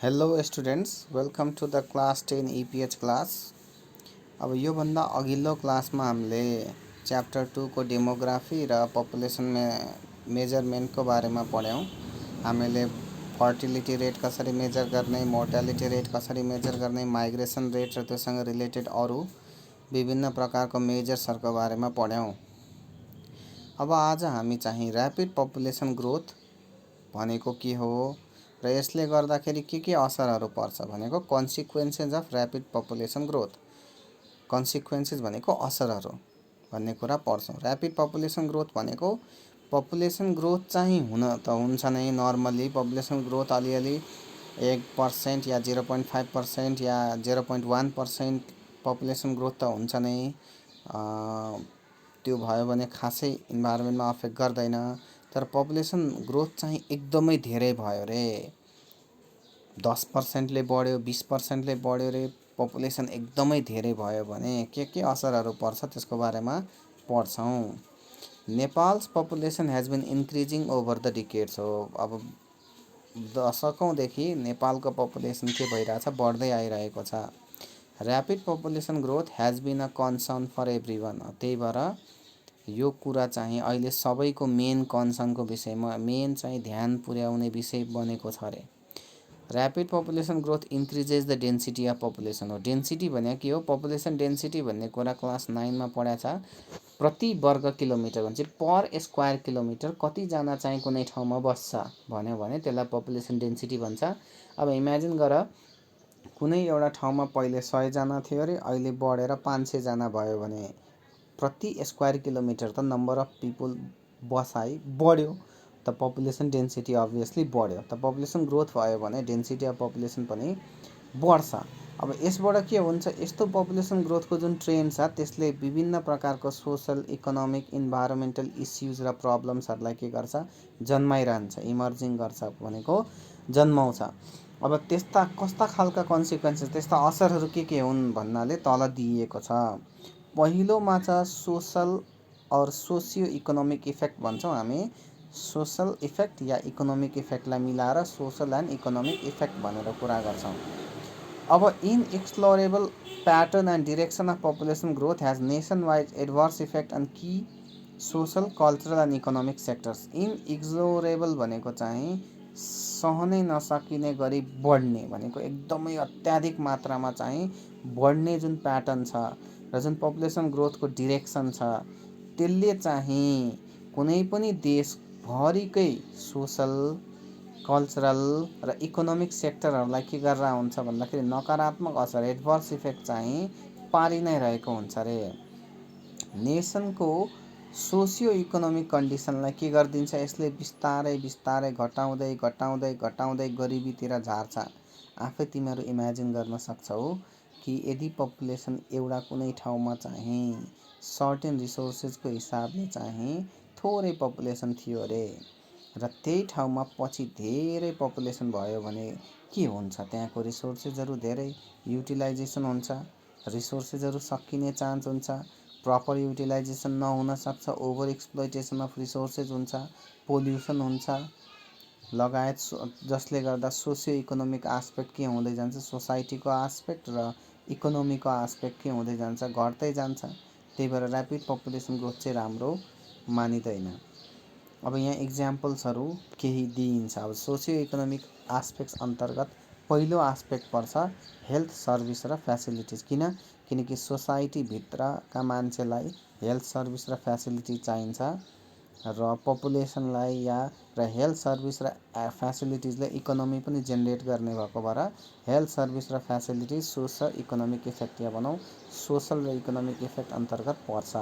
Hello students, welcome to the class 10 EPH class. अब योभन्दा अघिल्लो क्लासमा हामीले च्याप्टर 2 को डेमोग्राफी र पपुलेसन मेजरमेन्टको बारेमा पढ्यौँ। हामीले फर्टिलिटी रेट कसरी मेजर गर्ने, मोर्टालिटी रेट कसरी मेजर गर्ने, माइग्रेसन रेट र त्योसँग रिलेटेड अरू विभिन्न प्रकारको मेजर्सहरूको बारेमा पढ्यौँ। अब आज हामी चाहिँ ऱ्यापिड पपुलेसन ग्रोथ भनेको के हो र यसले गर्दाखेरि के असरहरू पर्छ भनेको consequences of rapid population growth, consequences भनेको असरहरू भन्ने कुरा पढ्छौँ। ऱ्यापिड पपुलेसन ग्रोथ भनेको पपुलेसन ग्रोथ चाहिँ हुन त हुन्छ नै, नर्मली पपुलेसन ग्रोथ अलिअलि 1% या 0.5% या 0.1% पपुलेसन ग्रोथ त हुन्छ नै। त्यो भयो भने खासै इन्भाइरोमेन्टमा अफेक्ट गर्दैन। तर पपुलेसन ग्रोथ चाहिँ एकदमै धेरै भयो रे, 10%ले बढ्यो, 20%ले बढ्यो रे, पपुलेसन एकदमै धेरै भयो भने के असरहरू पर्छ त्यसको बारेमा पढ्छौँ। Nepal's population has been increasing over the decades हो। अब दशकौँदेखि नेपालको पपुलेसन के भइरहेछ, बढ्दै आइरहेको छ। Rapid population growth has been a concern for everyone. त्यही भएर यो कुरा चाहिँ अहिले सबैको मेन कन्सर्नको विषयमा, मेन चाहिँ ध्यान पुर्याउने विषय बनेको छ अरे। Rapid population growth increases the density of population हो। डेन्सिटी भने के हो? पपुलेसन डेन्सिटी भन्ने कुरा क्लास 9मा पढाएको छ। प्रति वर्ग किलोमिटर भने चाहिँ पर स्क्वायर किलोमिटर कतिजना चाहिँ कुनै ठाउँमा बस्छ भन्यो भने त्यसलाई पपुलेसन डेन्सिटी भन्छ। अब इमेजिन गर, कुनै एउटा ठाउँमा पहिले 100 जना थियो अरे, अहिले बढेर 500 जना भयो भने प्रति स्क्वायर किलोमिटर त नम्बर अफ पिपुल बसाइ बढ्यो, त पपुलेसन डेन्सिटी अभियसली बढ्यो। त पपुलेसन ग्रोथ भयो भने डेन्सिटी अफ पपुलेसन पनि बढ्छ। अब यसबाट के हुन्छ, यस्तो पपुलेसन ग्रोथको जुन ट्रेन्ड छ त्यसले विभिन्न प्रकारको सोसल, इकोनोमिक, इन्भाइरोमेन्टल इस्युज र प्रब्लम्सहरूलाई के गर्छ, जन्माइरहन्छ, इमर्जिङ गर्छ भनेको जन्माउँछ। अब त्यस्ता कस्ता खालका कन्सिक्वेन्सेस, त्यस्ता असरहरू के हुन् भन्नाले तल दिइएको छ। पहिलोमा छ सोसल और सोसियो इकोनोमिक इफेक्ट भन्छौँ हामी। सोसल इफेक्ट या इकोनोमिक इफेक्टलाई मिलाएर सोसल एन्ड इकोनोमिक इफेक्ट भनेर कुरा गर्छौँ। अब inexplorable pattern and direction of population growth has nationwide adverse effect on key social, cultural and economic sectors. Inexplorable भनेको चाहिँ सहनै नसकिने गरी बढ्ने भनेको, एकदमै अत्याधिक मात्रामा चाहिँ बढ्ने जुन प्याटर्न छ र जुन पपुलेसन ग्रोथको डिरेक्सन छ त्यसले चाहिँ कुनै पनि देशभरिकै सोसल, कल्चरल र इकोनोमिक सेक्टरहरूलाई के गरेर हुन्छ भन्दाखेरि नकारात्मक असर, एडभर्स इफेक्ट चाहिँ पारि नै रहेको हुन्छ रे। नेसनको सोसियो इकोनोमिक कन्डिसनलाई के गरिदिन्छ, यसले बिस्तारै बिस्तारै घटाउँदै घटाउँदै घटाउँदै गरिबीतिर झार्छ। आफै तिमीहरू इमेजिन गर्न सक्छौ कि यदि पपुलेसन एउटा कुनै ठाउँमा चाहिँ सर्टेन रिसोर्सेसको हिसाबले चाहिँ थोरै पपुलेसन थियो अरे, र त्यही ठाउँमा पछि धेरै पपुलेसन भयो भने के हुन्छ, त्यहाँको रिसोर्सेसहरू धेरै युटिलाइजेसन हुन्छ, रिसोर्सेसहरू सकिने चान्स हुन्छ, प्रपर युटिलाइजेसन नहुन सक्छ, ओभर एक्सप्लोइटेसन अफ रिसोर्सेस हुन्छ, पोल्युसन हुन्छ लगायत, जसले गर्दा सोसियो इकोनोमिक आस्पेक्ट के हुँदै जान्छ, सोसाइटीको आस्पेक्ट र इकोनोमीको आस्पेक्ट के हुँदै जान्छ, घट्दै जान्छ। त्यही भएर ऱ्यापिड पपुलेसन ग्रोथ चाहिँ राम्रो मानिँदैन। अब यहाँ इक्जाम्पल्सहरू केही दिइन्छ। अब सोसियो इकोनोमिक आस्पेक्ट्स अन्तर्गत पहिलो आस्पेक्ट पर्छ हेल्थ सर्भिस र फ्यासिलिटिज। किनकि सोसाइटीभित्रका मान्छेलाई हेल्थ सर्भिस र फ्यासिलिटी चाहिन्छ र पपुलेसनलाई र हेल्थ सर्भिस र फ्यासिलिटिजले इकोनोमी पनि जेनेरेट गर्ने भएको भएर हेल्थ सर्भिस र फ्यासिलिटिज सोसल इकोनोमिक इफेक्ट, या भनौँ सोसल र इकोनोमिक इफेक्ट अन्तर्गत पर्छ।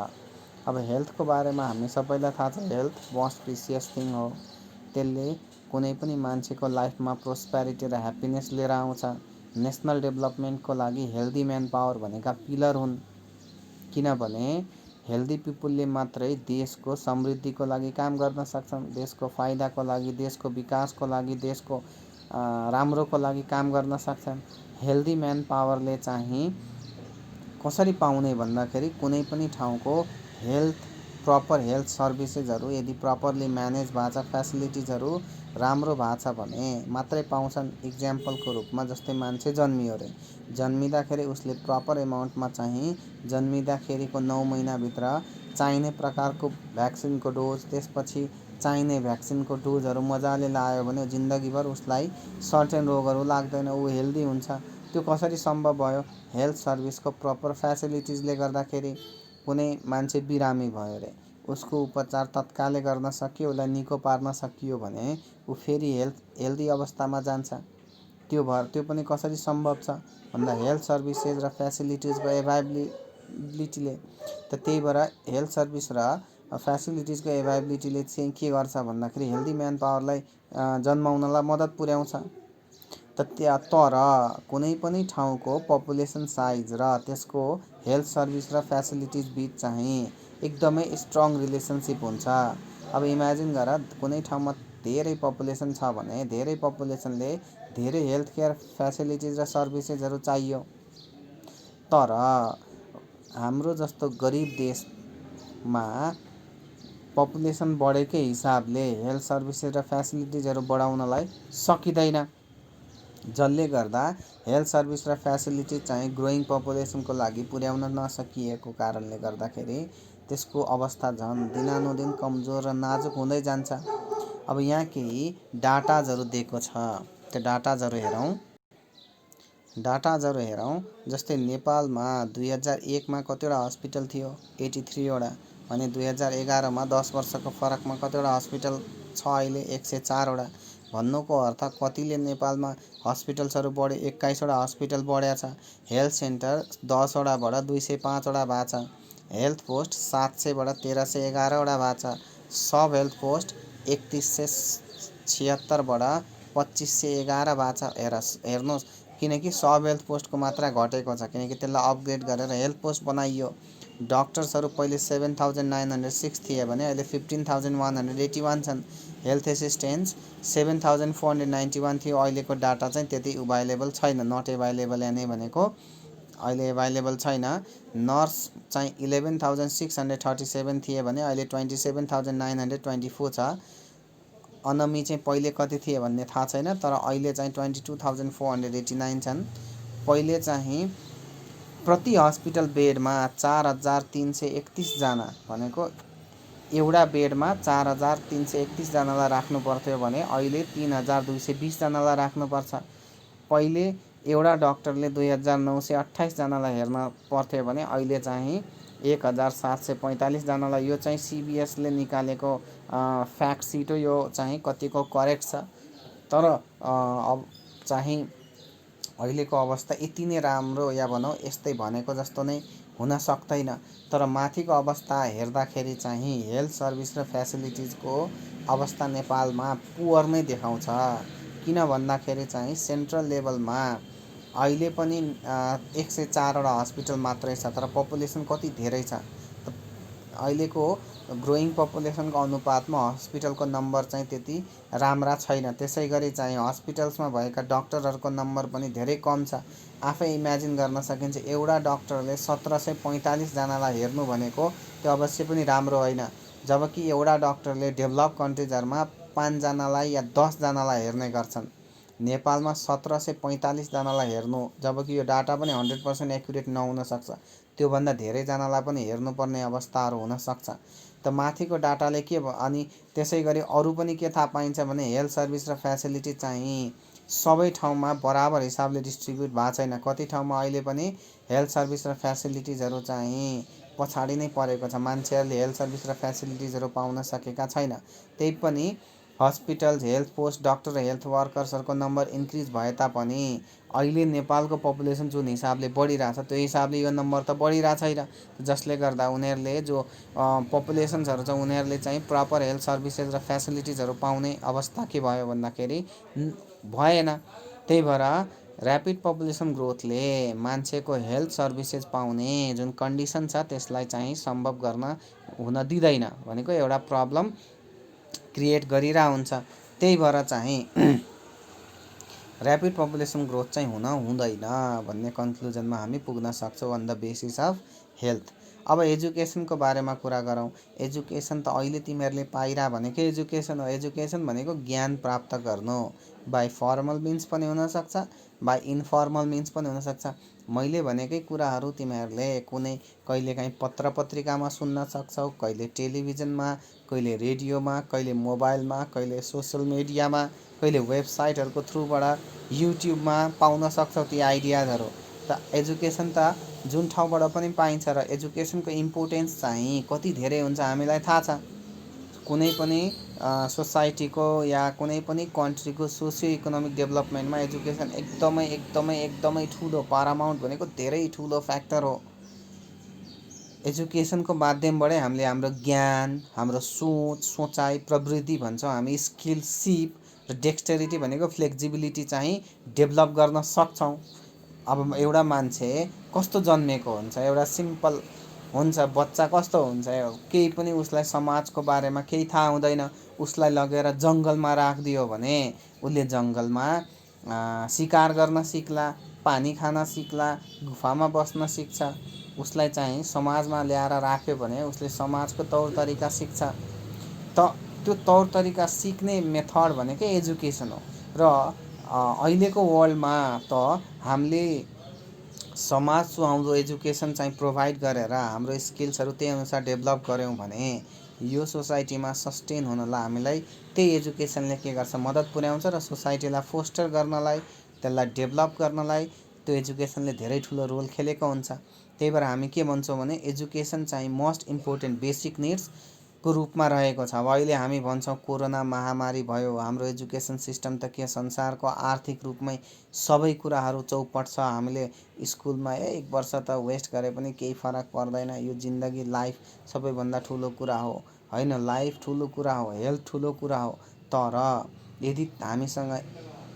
अब हेल्थको बारेमा हामी सबैलाई थाहा छ, हेल्थ मोस्ट प्रिसियस थिङ हो। त्यसले कुनै पनि मान्छेको लाइफमा प्रोस्पेरिटी र ह्याप्पिनेस लिएर आउँछ। नेसनल डेभलपमेन्टको लागि हेल्दी म्यान पावर भनेका पिलर हुन्, किनभने हेल्दी पिपुलले मात्रै देशको समृद्धिको लागि काम गर्न सक्छन्, देशको फाइदाको लागि, देशको विकासको लागि, देशको राम्रोको लागि काम गर्न सक्छन्। हेल्दी म्यान पावरले चाहिँ कसरी पाउने भन्दाखेरि कुनै पनि ठाउँको हेल्थ, प्रपर हेल्थ सर्भिसेसहरू यदि प्रपरली म्यानेज भएको छ, फ्यासिलिटिजहरू राम्रो भएको छ भने मात्रै पाउँछन्। इक्जाम्पलको रूपमा जस्तै मान्छे जन्मियो अरे, जन्मिँदाखेरि उसले प्रपर एमाउन्टमा चाहिँ जन्मिँदाखेरिको 9 महिनाभित्र चाहिने प्रकारको भ्याक्सिनको डोज, त्यसपछि चाहिने भ्याक्सिनको डोजहरू मजाले लायो भने जिन्दगीभर उसलाई सर्टेन रोगहरू लाग्दैन, ऊ हेल्दी हुन्छ। त्यो कसरी सम्भव भयो? हेल्थ सर्भिसको प्रपर फेसिलिटिजले गर्दाखेरि। कुनै मान्छे बिरामी भयो अरे, उसको उपचार तत्कालै गर्न सकियो, उसलाई निको पार्न सकियो भने ऊ फेरि हेल्दी अवस्थामा जान्छ। त्यो पनि कसरी सम्भव छ भन्दा हेल्थ सर्भिसेस र फेसिलिटिजको एभाइलेबिलिटीले। त त्यही भएर हेल्थ सर्भिस र फेसिलिटिजको एभाइलेबिलिटीले चाहिँ के गर्छ भन्दाखेरि हेल्दी म्यान पावरलाई जन्माउनलाई मद्दत पुर्याउँछ। तर कुनै पनि ठाउँको पपुलेसन साइज र त्यसको हेल्थ सर्भिस र फेसिलिटिज बिच चाहिँ एकदमै स्ट्रङ रिलेसनसिप हुन्छ। अब इमेजिन गर, कुनै ठाउँमा धेरै पपुलेसन छ भने धेरै पपुलेसनले धेरै हेल्थ केयर फेसिलिटिज र सर्भिसेसहरू चाहियो। तर हाम्रो जस्तो गरिब देशमा पपुलेसन बढेकै हिसाबले हेल्थ सर्भिसेस र फेसिलिटिजहरू बढाउनलाई सकिँदैन, जसले गर्दा हेल्थ सर्भिस र फेसिलिटिज चाहिँ ग्रोइङ पपुलेसनको लागि पुर्याउन नसकिएको कारणले गर्दाखेरि त्यसको अवस्था झन् दिनानुदिन कमजोर र नाजुक हुँदै जान्छ। अब यहाँ केही डाटाजहरू दिएको छ, त्यो डाटाजहरू हेरौँ। जस्तै नेपालमा 2001मा कतिवटा हस्पिटल थियो? 83 वटा। भने 2011मा 10 वर्षको फरकमा कतिवटा हस्पिटल छ? अहिले 104 वटा। भन्नुको अर्थ कतिले नेपालमा हस्पिटल्सहरू बढ्यो? 21 वटा हस्पिटल बढ्या छ। हेल्थ सेन्टर 10 वटाबाट 205 वटा भएको छ। हेल्थ पोस्ट 700बाट 1311 वटा भएको छ। सब हेल्थ पोस्ट 3176बाट 2511 भएको छ। हेर्नुहोस्, किनकि सब हेल्थ पोस्टको मात्रा घटेको छ, किनकि त्यसलाई अपग्रेड गरेर हेल्थ पोस्ट बनाइयो। डक्टर्सहरू पहिले 7906 थिए भने अहिले 15181 छन्। हेल्थ एसिस्टेन्ट्स 7491 थियो। अहिलेको डाटा चाहिँ त्यति अभाइलेबल छैन, नट एभाइलेबल यानि भनेको अहिले एभाइलेबल छैन। नर्स चाहिँ 11637 थिए भने अहिले 27924 छ। अनमी चाहिँ पहिले कति थिए भन्ने थाहा छैन, तर अहिले चाहिँ 22489 छन्। पहिले चाहिँ प्रति हस्पिटल बेडमा 4331 जना, भनेको एउटा बेडमा 4331 जनालाई राख्नु पर्थ्यो भने अहिले 3220 जनालाई राख्नुपर्छ। पहिले एउटा डाक्टरले 2928 जनालाई हेर्न पर्थ्यो भने अहिले चाहिँ 1745 जनालाई। यो चाहिँ CBSले निकालेको फ्याक्ट सिट हो, यो चाहिँ कतिको करेक्ट छ। तर अब चाहिँ अहिलेको अवस्था यति नै राम्रो या भनौँ यस्तै भनेको जस्तो नै हुन सक्दैन। तर माथिको अवस्था हेर्दाखेरि चाहिँ हेल्थ सर्भिस र फेसिलिटिजको अवस्था नेपालमा पुवर नै देखाउँछ। किन भन्दाखेरि चाहिँ सेन्ट्रल लेभलमा अहिले पनि 104 वटा हस्पिटल मात्रै छ, तर पपुलेसन कति धेरै छ। अहिलेको ग्रोइङ पपुलेसनको अनुपातमा हस्पिटलको नम्बर चाहिँ त्यति राम्रा छैन। त्यसै गरी चाहिँ हस्पिटल्समा भएका डक्टरहरूको नम्बर पनि धेरै कम छ। आफै इमेजिन गर्न सकिन्छ, एउटा डक्टरले 1745 जनालाई हेर्नु भनेको त्यो अवश्य पनि राम्रो होइन। जबकि एउटा डक्टरले डेभलप कन्ट्रिजहरूमा 5 जनालाई या 10 जनालाई हेर्ने गर्छन्। नेपालमा 1745 जनालाई हेर्नु, जबकि यो डाटा पनि 100% एक्युरेट नहुन सक्छ, त्योभन्दा धेरैजनालाई पनि हेर्नुपर्ने अवस्थाहरू हुन सक्छ। त माथिको डाटाले के भयो? अनि त्यसै गरी अरू पनि के थाहा पाइन्छ भने हेल्थ सर्भिस र फेसिलिटी चाहिँ सबै ठाउँमा बराबर हिसाबले डिस्ट्रिब्युट भएको छैन। कति ठाउँमा अहिले पनि हेल्थ सर्भिस र फेसिलिटिजहरू चाहिँ पछाडि नै परेको छ, मान्छेहरूले हेल्थ सर्भिस र फेसिलिटिजहरू पाउन सकेका छैन। त्यही पनि हस्पिटल्स, हेल्थ पोस्ट, डक्टर र हेल्थ वर्कर्सहरूको नम्बर इन्क्रिज भए तापनि अहिले नेपालको पपुलेसन जुन हिसाबले बढिरहेछ त्यो हिसाबले यो नम्बर त बढिरहेको छैन। जसले गर्दा उनीहरूले जो पपुलेसन्सहरू छ उनीहरूले चाहिँ प्रपर हेल्थ सर्भिसेस र फेसिलिटिजहरू पाउने अवस्था के भयो भन्दाखेरि भएन। त्यही भएर ऱ्यापिड पपुलेसन ग्रोथले मान्छेको हेल्थ सर्भिसेस पाउने जुन कन्डिसन छ त्यसलाई चाहिँ सम्भव हुन दिँदैन, भनेको एउटा प्रब्लम क्रिएट गरिरहेको हुन्छ। त्यही भएर चाहिँ ऱ्यापिड पपुलेसन ग्रोथ चाहिँ हुँदैन भन्ने कन्क्लुजनमा हामी पुग्न सक्छौँ on the basis of health. अब एजुकेसनको बारेमा कुरा गरौँ। एजुकेसन त अहिले तिमीहरूले पाइरा भनेकै एजुकेसन हो। एजुकेसन भनेको ज्ञान प्राप्त गर्नु। बाई फर्मल मिन्स पनि हुनसक्छ, बाई इन्फर्मल मिन्स पनि हुनसक्छ। मैले भनेकै कुराहरू तिमीहरूले कहिलेकाहीँ पत्र पत्रिकामा सुन्न सक्छौ, कहिले टेलिभिजनमा, कहिले रेडियोमा, कहिले मोबाइलमा, कहिले सोसल मिडियामा, कहिले वेबसाइटहरूको थ्रुबाट, युट्युबमा पाउन सक्छौ ती आइडियाजहरू। त एजुकेसन त जुन ठाउँबाट पनि पाइन्छ र एजुकेसनको इम्पोर्टेन्स चाहिँ कति धेरै हुन्छ हामीलाई थाहा छ। कुनै पनि सोसाइटीको या कुनै पनि कन्ट्रीको सोसियो इकोनोमिक डेभलपमेन्टमा एजुकेसन एकदमै एकदमै एकदमै ठुलो, पारामाउन्ट भनेको धेरै ठुलो फ्याक्टर हो। एजुकेसनको माध्यमबाटै हामीले हाम्रो ज्ञान, हाम्रो सोचाइ, प्रवृत्ति भन्छौँ हामी, स्किल, सिप र डेक्सटेरिटी भनेको फ्लेक्जिबिलिटी चाहिँ डेभलप गर्न सक्छौँ। अब एउटा मान्छे कस्तो जन्मेको हुन्छ, एउटा सिम्पल हुन्छ बच्चा कस्तो हुन्छ, केही पनि उसलाई समाजको बारेमा केही थाहा हुँदैन, उसलाई लगेर जङ्गलमा राखिदियो भने उसले जङ्गलमा शिकार गर्न सिक्ला, पानी खान सिक्ला, गुफामा बस्न सिक्छ। उसलाई चाहिँ समाजमा ल्याएर राख्यो भने उसले समाजको तौर तरिका सिक्छ। त त्यो तौर तरिका सिक्ने मेथड भनेकै एजुकेसन हो। र अहिलेको वर्ल्डमा त हामीले समाज सुहाउँदो एजुकेसन चाहिँ प्रोभाइड गरेर हाम्रो स्किल्सहरू त्यही अनुसार डेभलप गऱ्यौँ भने यो सोसाइटीमा सस्टेन हुनलाई हामीलाई त्यही एजुकेसनले के गर्छ, मद्दत पुर्याउँछ। र सोसाइटीलाई फोस्टर गर्नलाई, त्यसलाई डेभलप गर्नलाई त्यो एजुकेसनले धेरै ठुलो रोल खेलेको हुन्छ। त्यही भएर हामी के भन्छौँ भने एजुकेसन चाहिँ मोस्ट इम्पोर्टेन्ट बेसिक निड्सको रूपमा रहेको छ। अब अहिले हामी भन्छौँ कोरोना महामारी भयो, हाम्रो एजुकेसन सिस्टम त के संसारको आर्थिक रूपमै सबै कुराहरू चौपट छ। हामीले स्कुलमा 1 वर्ष त वेस्ट गरे पनि केही फरक पर्दैन। यो जिन्दगी, लाइफ सबैभन्दा ठुलो कुरा हो होइन, लाइफ ठुलो कुरा हो, हेल्थ ठुलो कुरा हो। तर यदि हामीसँग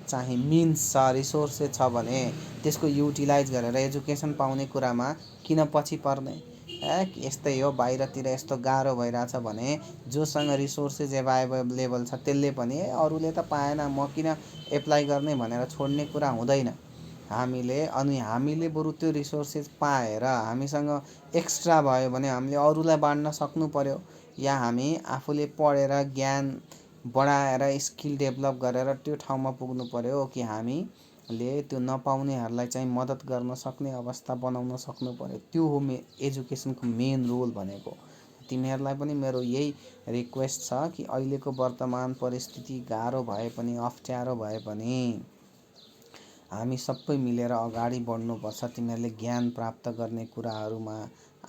चाहिँ मिन्स छ, रिसोर्सेस छ भने त्यसको युटिलाइज गरेर एजुकेसन पाउने कुरामा किन पछि पर्ने। यस्तै हो, बाहिरतिर यस्तो गाह्रो भइरहेछ भने जोसँग रिसोर्सेस एभाइलेबल छ त्यसले पनि अरूले त पाएन म किन एप्लाई गर्ने भनेर छोड्ने कुरा हुँदैन। हामीले बरु त्यो रिसोर्सेस पाएर हामीसँग एक्स्ट्रा भयो भने हामीले अरूलाई बाँड्न सक्नु पर्यो। या हामी आफूले पढेर ज्ञान बढाएर स्किल डेभलप गरेर त्यो ठाउँमा पुग्नु पर्यो कि हामीले त्यो नपाउनेहरूलाई चाहिँ मद्दत गर्न सक्ने अवस्था बनाउन सक्नु पर्यो। त्यो हो एजुकेसनको मेन रोल भनेको। तिमीहरूलाई पनि मेरो यही रिक्वेस्ट छ कि अहिलेको वर्तमान परिस्थिति गाह्रो भए पनि, अप्ठ्यारो भए पनि हामी सबै मिलेर अगाडि बढ्नुपर्छ। तिमीहरूले ज्ञान प्राप्त गर्ने कुराहरूमा,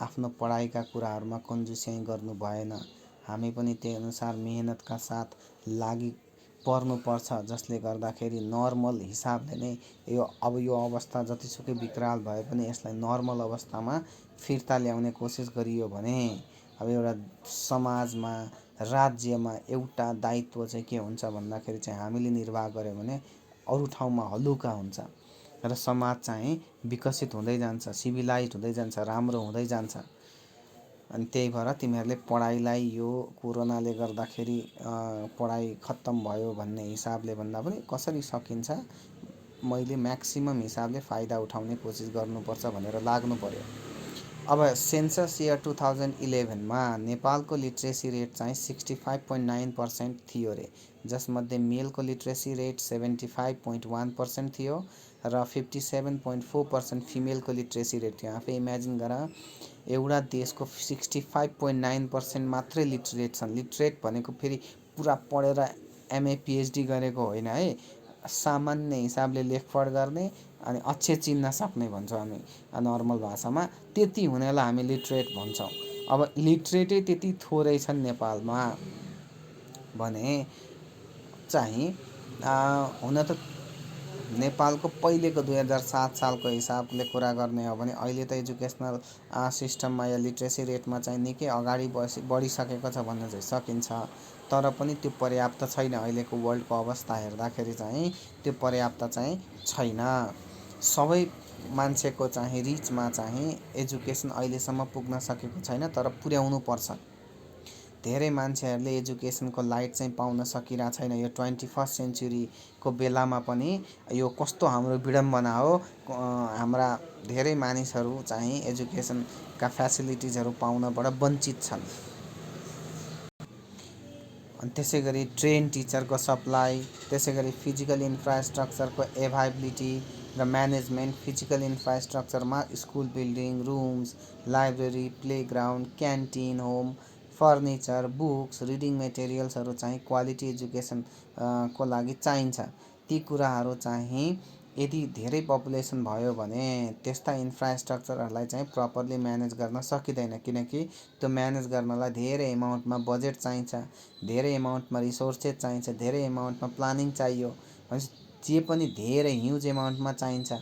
आफ्नो पढाइका कुराहरूमा कन्जुस्याइ गर्नु भएन। हामी पनि त्यही अनुसार मेहनतका साथ लागि पर्नुपर्छ, जसले गर्दाखेरि नर्मल हिसाबले नै यो अवस्था जतिसुकै विकराल भए पनि यसलाई नर्मल अवस्थामा फिर्ता ल्याउने कोसिस गरियो भने अब एउटा समाजमा, राज्यमा एउटा दायित्व चाहिँ के हुन्छ भन्दाखेरि चाहिँ हामीले निर्वाह गर्यो भने अरू ठाउँमा हलुका हुन्छ र समाज चाहिँ विकसित हुँदै जान्छ, सिभिलाइज हुँदै जान्छ, राम्रो हुँदै जान्छ। अनि त्यही भएर तिमीहरूले पढाइलाई यो कोरोनाले गर्दाखेरि पढाइ खत्तम भयो भन्ने हिसाबले भन्दा पनि कसरी सकिन्छ मैले म्याक्सिमम हिसाबले फाइदा उठाउने कोसिस गर्नुपर्छ भनेर लाग्नु पर्यो। अब सेन्सस इयर 2011 मा नेपालको लिट्रेसी रेट चाहिँ 65.9% थियो रे, जसमध्ये मेलको लिट्रेसी रेट 75.1% थियो र 57.4% फिमेलको लिट्रेसी रेट थियो। आफै इमेजिन गर, एउटा देशको 65.9% मात्रै लिटरेट छन्। लिटरेट भनेको फेरि पुरा पढेर एमए पिएचडी गरेको होइन है, सामान्य हिसाबले लेखपढ गर्ने अनि अक्षर चिन्न सक्ने भन्छौँ हामी नर्मल भाषामा, त्यति हुनेलाई हामी लिटरेट भन्छौँ। अब लिटरेटै त्यति थोरै छन् नेपालमा भने चाहिँ हुन त नेपालको पहिलेको 2007 सालको हिसाबले कुरा गर्ने हो भने अहिले त एजुकेसनल सिस्टममा या लिट्रेसी रेटमा चाहिँ निकै अगाडि बढिसकेको छ भन्न चाहिँ सकिन्छ। तर पनि त्यो पर्याप्त छैन। अहिलेको वर्ल्डको अवस्था हेर्दाखेरि चाहिँ त्यो पर्याप्त चाहिँ छैन। सबै मान्छेको चाहिँ रिचमा चाहिँ एजुकेसन अहिलेसम्म पुग्न सकेको छैन, तर पुर्याउनु पर्छ। धेरै मान्छेहरूले एजुकेसनको लाइट चाहिँ पाउन सकिरहेको छैन। यो 21st सेन्चुरीको बेलामा पनि यो कस्तो हाम्रो विडम्बना हो। हाम्रा धेरै मानिसहरू चाहिँ एजुकेसनका फेसिलिटिजहरू पाउनबाट वञ्चित छन्। अनि त्यसै गरी ट्रेन टिचरको सप्लाई, त्यसै गरी फिजिकल इन्फ्रास्ट्रक्चरको एभाइबिलिटी र म्यानेजमेन्ट। फिजिकल इन्फ्रास्ट्रक्चरमा school building, rooms, library, playground, canteen, home furniture, books, reading मेटेरियल्सहरू चाहिँ क्वालिटी एजुकेसन को लागि चाहिन्छ। ती कुराहरू चाहिँ यदि धेरै पपुलेसन भयो भने त्यस्ता इन्फ्रास्ट्रक्चरहरूलाई चाहिँ प्रपरली म्यानेज गर्न सकिँदैन, किनकि त्यो म्यानेज गर्नलाई धेरै एमाउन्टमा बजेट चाहिन्छ, धेरै एमाउन्टमा रिसोर्सेस चाहिन्छ, धेरै एमाउन्टमा प्लानिङ चाहियो। जे पनि धेरै ह्युज एमाउन्टमा चाहिन्छ।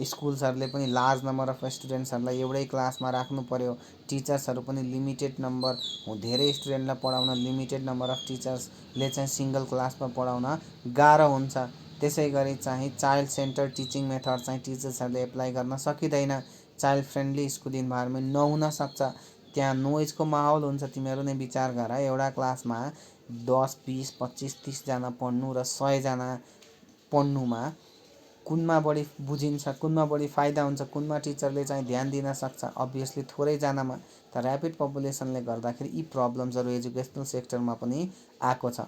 स्कुल्सहरूले पनि लार्ज नम्बर अफ स्टुडेन्ट्सहरूलाई एउटै क्लासमा राख्नु पर्यो। टिचर्सहरू पनि लिमिटेड नम्बर, धेरै स्टुडेन्टलाई पढाउन लिमिटेड नम्बर अफ टिचर्सले चाहिँ सिङ्गल क्लासमा पढाउन गाह्रो हुन्छ। त्यसै गरी चाहिँ चाइल्ड सेन्टर टिचिङ मेथड चाहिँ टिचर्सहरूले एप्लाई गर्न सकिँदैन। चाइल्ड फ्रेन्डली स्कुल इन्भाइरोमेन्ट नहुन सक्छ। त्यहाँ नोइजको माहौल हुन्छ। तिमीहरू नै विचार गर, एउटा क्लासमा 10, 20, 25, 30जना पढ्नु र 100जना पढ्नुमा कुनमा बढी बुझिन्छ, कुनमा बढी फाइदा हुन्छ, कुनमा टिचरले चाहिँ ध्यान दिन सक्छ? अभियसली थोरैजनामा। त ऱ्यापिड पपुलेसनले गर्दाखेरि यी प्रब्लम्सहरू एजुकेसनल सेक्टरमा पनि आएको छ।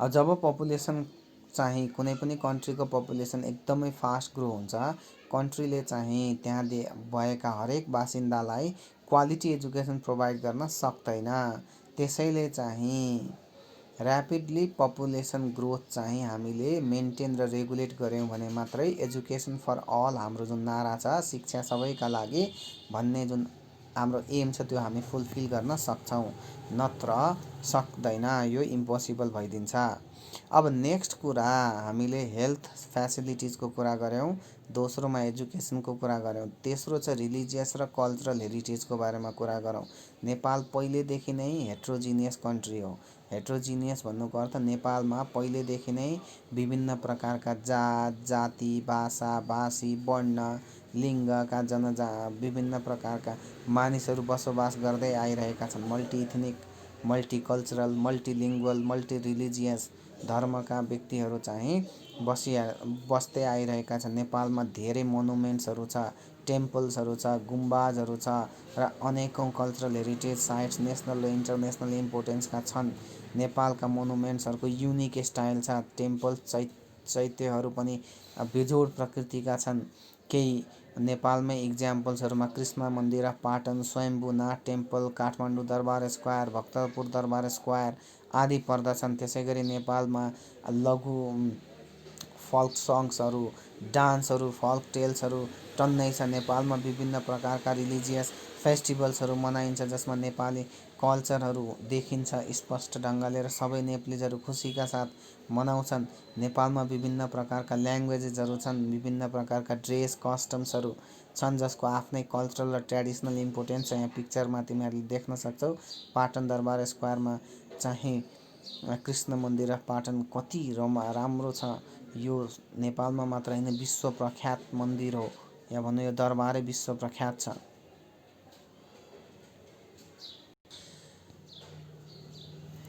जब पपुलेसन चाहिँ कुनै पनि कन्ट्रीको पपुलेसन एकदमै फास्ट ग्रो हुन्छ, कन्ट्रीले चाहिँ त्यहाँ भएका हरेक बासिन्दालाई क्वालिटी एजुकेसन प्रोभाइड गर्न सक्दैन। त्यसैले चाहिँ ऱ्यापिडली पपुलेसन ग्रोथ चाहिँ हामीले मेन्टेन र रेगुलेट गऱ्यौँ भने मात्रै एजुकेसन फर अल हाम्रो जुन नारा छ, शिक्षा सबैका लागि भन्ने जुन हाम्रो एम छ, त्यो हामी फुलफिल गर्न सक्छौँ। नत्र सक्दैन, यो इम्पोसिबल भइदिन्छ। अब नेक्स्ट कुरा हामीले हेल्थ फेसिलिटिजको कुरा गऱ्यौँ, दोस्रोमा एजुकेसनको कुरा गऱ्यौँ, तेस्रो छ रिलिजियस र कल्चरल हेरिटेजको बारेमा कुरा गरौँ। नेपाल पहिलेदेखि नै हेट्रोजिनियस कन्ट्री हो। हेट्रोजिनियस भन्नुको अर्थ नेपालमा पहिलेदेखि नै विभिन्न प्रकारका जात, जाति, भाषा, भाषी, वर्ण, लिङ्गका विभिन्न प्रकारका मानिसहरू बसोबास गर्दै आइरहेका छन्। मल्टिइथनिक, मल्टिकल्चरल, मल्टिलिङ्गुअल, मल्टिरिलिजियस धर्मका व्यक्तिहरू चाहिँ बस्दै आइरहेका छन्। नेपालमा धेरै मोनुमेन्ट्सहरू छ, टेम्पल्सहरू छ, गुम्बाजहरू छ र अनेकौँ कल्चरल हेरिटेज साइट्स नेसनल र इन्टरनेसनल इम्पोर्टेन्सका छन्। नेपालका मोनुमेन्ट्सहरूको युनिक स्टाइल छ। टेम्पल चैत्यहरू पनि बेजोड प्रकृतिका छन्। केही नेपालमै इक्जाम्पल्सहरूमा कृष्ण मन्दिर पाटन, स्वयम्भूनाथ टेम्पल, काठमाडौँ दरबार स्क्वायर, भक्तपुर दरबार स्क्वायर आदि पर्दछन्। त्यसै गरी नेपालमा लघु फल्क सङ्ग्सहरू, डान्सहरू, फल्क टेल्सहरू टन्नै छ। नेपालमा विभिन्न प्रकारका रिलिजियस फेस्टिभल्सहरू मनाइन्छ, जसमा नेपाली कल्चरहरू देखिन्छ स्पष्ट ढङ्गले र सबै नेप्लिजहरू खुसीका साथ मनाउँछन्। नेपालमा विभिन्न प्रकारका ल्याङ्ग्वेजेसहरू छन्, विभिन्न प्रकारका ड्रेस कस्टम्सहरू छन्, जसको आफ्नै कल्चरल र ट्रेडिसनल इम्पोर्टेन्स छ। यहाँ पिक्चरमा तिमीहरूले देख्न सक्छौ पाटन दरबार स्क्वायरमा चाहिँ कृष्ण मन्दिर पाटन कति राम्रो छ। यो नेपालमा मात्र होइन, विश्व प्रख्यात मन्दिर हो, या भनौँ यो दरबारै विश्व प्रख्यात छ।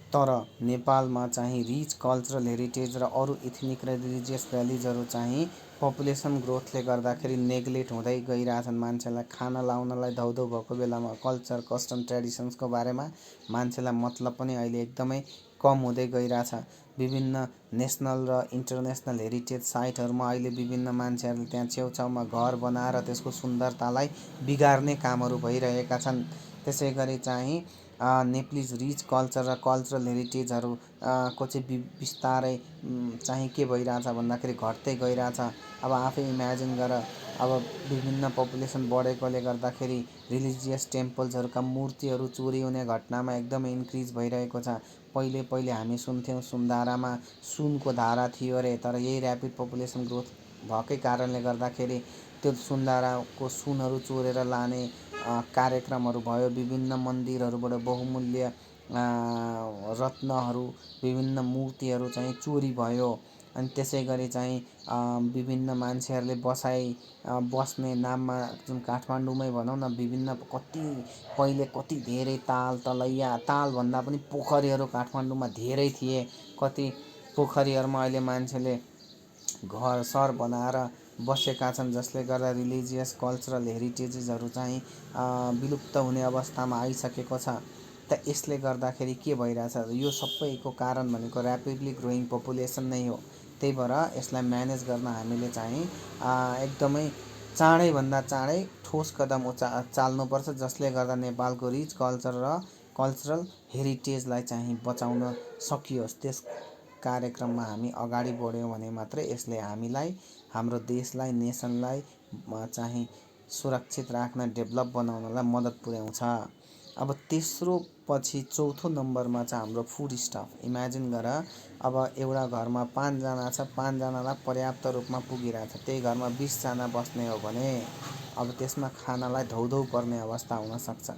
तर नेपालमा चाहिँ रिच कल्चरल हेरिटेज र अरू इथनिक र रिलिजियस भ्याल्युजहरू चाहिँ पपुलेसन ग्रोथले गर्दाखेरि नेग्लेक्ट हुँदै गइरहेछन्। मान्छेलाई खाना लाउनलाई धौधौ भएको बेलामा कल्चर, कस्टम, ट्रेडिसन्सको बारेमा मान्छेलाई मतलब पनि अहिले एकदमै कम हुँदै गइरहेछ। विभिन्न नेसनल र इन्टरनेसनल हेरिटेज साइटहरूमा अहिले विभिन्न मान्छेहरूले त्यहाँ छेउछाउमा घर बनाएर त्यसको सुन्दरतालाई बिगार्ने कामहरू भइरहेका छन्। त्यसै गरी चाहिँ नेप्लिज रिच कल्चर र कल्चरल हेरिटेजहरू को चाहिँ बिस्तारै चाहिँ के भइरहेछ भन्दाखेरि घट्दै गइरहेछ। अब आफै इमेजिन गर, अब विभिन्न पपुलेसन बढेकोले गर्दाखेरि रिलिजियस टेम्पल्सहरूका मूर्तिहरू चोरी हुने घटनामा एकदमै इन्क्रिज भइरहेको छ। पहिले हामी सुन्थ्यौँ सुनधारामा सुनको धारा थियो अरे, तर यही ऱ्यापिड पपुलेसन ग्रोथ भएकै कारणले गर्दाखेरि त्यो सुनधाराको सुनहरू चोरेर लाने कार्यक्रमहरू भयो। विभिन्न मन्दिरहरूबाट बहुमूल्य रत्नहरू, विभिन्न मूर्तिहरू चाहिँ चोरी भयो। अनि त्यसै गरी चाहिँ विभिन्न मान्छेहरूले बस्ने नाममा जुन काठमाडौँमै भनौँ न विभिन्न पहिले कति धेरै ताल तलैया, तालभन्दा पनि पोखरीहरू काठमाडौँमा धेरै थिए। कति पोखरीहरूमा अहिले मान्छेले घर सर बनाएर बसेका छन्, जसले गर्दा रिलिजियस कल्चरल हेरिटेजेसहरू चाहिँ विलुप्त हुने अवस्थामा आइसकेको छ। त यसले गर्दाखेरि के भइरहेछ, यो सबैको कारण भनेको ऱ्यापिडली ग्रोइङ पपुलेसन नै हो। त्यही भएर यसलाई म्यानेज गर्न हामीले चाहिँ एकदमै चाँडैभन्दा चाँडै ठोस कदम चाल्नुपर्छ, जसले गर्दा नेपालको रिच कल्चरल हेरिटेजलाई चाहिँ बचाउन सकियोस्। त्यस कार्यक्रममा हामी अगाडि बढ्यौँ भने मात्रै यसले हामीलाई, हाम्रो देशलाई, नेसनलाई चाहिँ सुरक्षित राख्न, डेभलप बनाउनलाई मद्दत पुर्याउँछ। अब तेस्रो पछि चौथो नम्बरमा चाहिँ हाम्रो फुड स्टफ। इमेजिन गर, अब एउटा घरमा 5 जना छ, 5 जनालाई पर्याप्त रूपमा पुगिरहेछ। त्यही घरमा 20 जना बस्ने हो भने अब त्यसमा खानालाई धौधौ पर्ने अवस्था हुनसक्छ।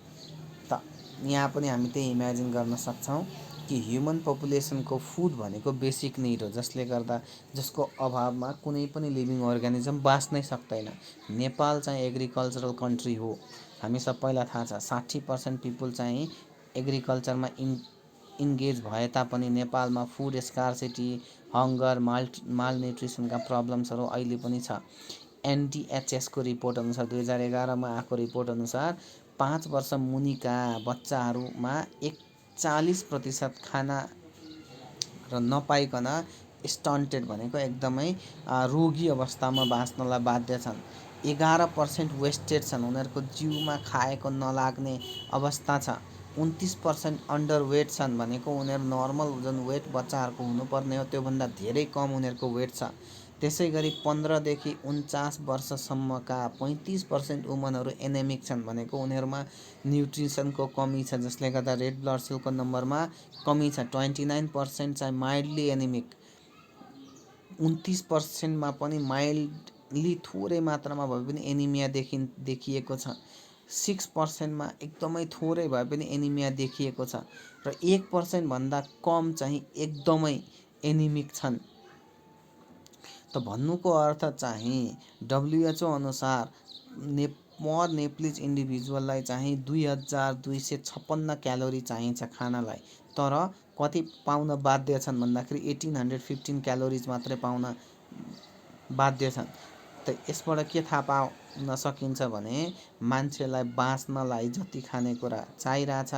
त यहाँ पनि हामी त्यही इमेजिन गर्न सक्छौँ कि ह्युमन पपुलेसनको फुड भनेको बेसिक निड हो, जसले गर्दा जसको अभावमा कुनै पनि लिभिङ अर्गानिजम बाँच्नै सक्दैन। नेपाल चाहिँ एग्रिकल्चरल कन्ट्री हो, हामी सबैलाई थाहा छ। 60% पिपुल चाहिँ एग्रिकल्चरमा इन्गेज भए तापनि नेपालमा फुड स्कार्सिटी, हङ्गर, मालन्युट्रिसनका प्रब्लम्सहरू अहिले पनि छ। NTHSको रिपोर्ट अनुसार 2011मा आएको रिपोर्ट अनुसार 5 वर्ष मुनिका बच्चाहरूमा 41% खाना र नपाइकन स्टन्टेड भनेको एकदमै रोगी अवस्थामा बाँच्नलाई बाध्य छन्। 11% वेस्टेड छन्, उनीहरूको जिउमा खाएको नलाग्ने अवस्था छ। 29% अन्डर वेट छन्, भनेको उनीहरू नर्मल जुन वेट बच्चाहरूको हुनुपर्ने हो त्योभन्दा धेरै कम उनीहरूको वेट छ। त्यसै गरी 15 देखि 49 वर्षसम्मका 35% वुमनहरू एनेमिक छन्, भनेको उनीहरूमा न्युट्रिसनको कमी छ, जसले गर्दा रेड ब्लड सेलको नम्बरमा कमी छ। 29% चाहिँ माइल्डली एनेमिक, 29%मा पनि माइल्डली थोरै मात्रामा भए पनि एनिमिया देखिएको छ। 6%मा एकदमै थोरै भए पनि एनिमिया देखिएको छ र 1% भन्दा कम चाहिँ एकदमै एनिमिक छन्। त भन्नुको अर्थ चाहिँ WHO अनुसार पर नेप्लिज इन्डिभिजुअललाई चाहिँ 2256 क्यालोरी चाहिन्छ खानालाई, तर कति पाउन बाध्य छन् भन्दाखेरि 1815 क्यालोरिज मात्रै पाउन बाध्य छन्। त यसबाट के थाहा पाउन सकिन्छ भने मान्छेलाई बाँच्नलाई जति खानेकुरा चाहिरहेछ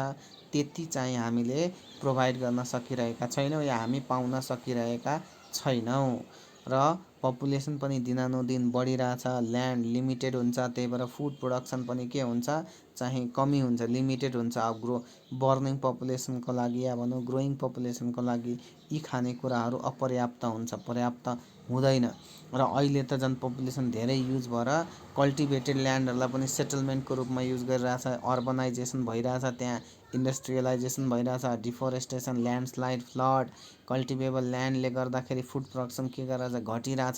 त्यति चाहिँ हामीले प्रोभाइड गर्न सकिरहेका छैनौँ या हामी पाउन सकिरहेका छैनौँ। र पपुलेसन पनि दिनानुदिन बढिरहेछ, ल्यान्ड लिमिटेड हुन्छ, त्यही भएर फुड प्रोडक्सन पनि के हुन्छ चाहिँ कमी हुन्छ, लिमिटेड हुन्छ। अब बर्निङ पपुलेसनको लागि या भनौँ ग्रोइङ पपुलेसनको लागि यी खानेकुराहरू अपर्याप्त हुन्छ, पर्याप्त हुँदैन। र अहिले त झन् पपुलेसन धेरै युज भएर कल्टिभेटेड ल्यान्डहरूलाई पनि सेटलमेन्टको रूपमा युज गरिरहेछ, अर्बनाइजेसन भइरहेछ, त्यहाँ इन्डस्ट्रियलाइजेसन भइरहेछ, डिफोरेस्टेसन, ल्यान्डस्लाइड, फ्लड। कल्टिभेबल ल्यान्डले गर्दाखेरि फुड प्रोडक्सन के गरिरहेछ, घटिरहेछ।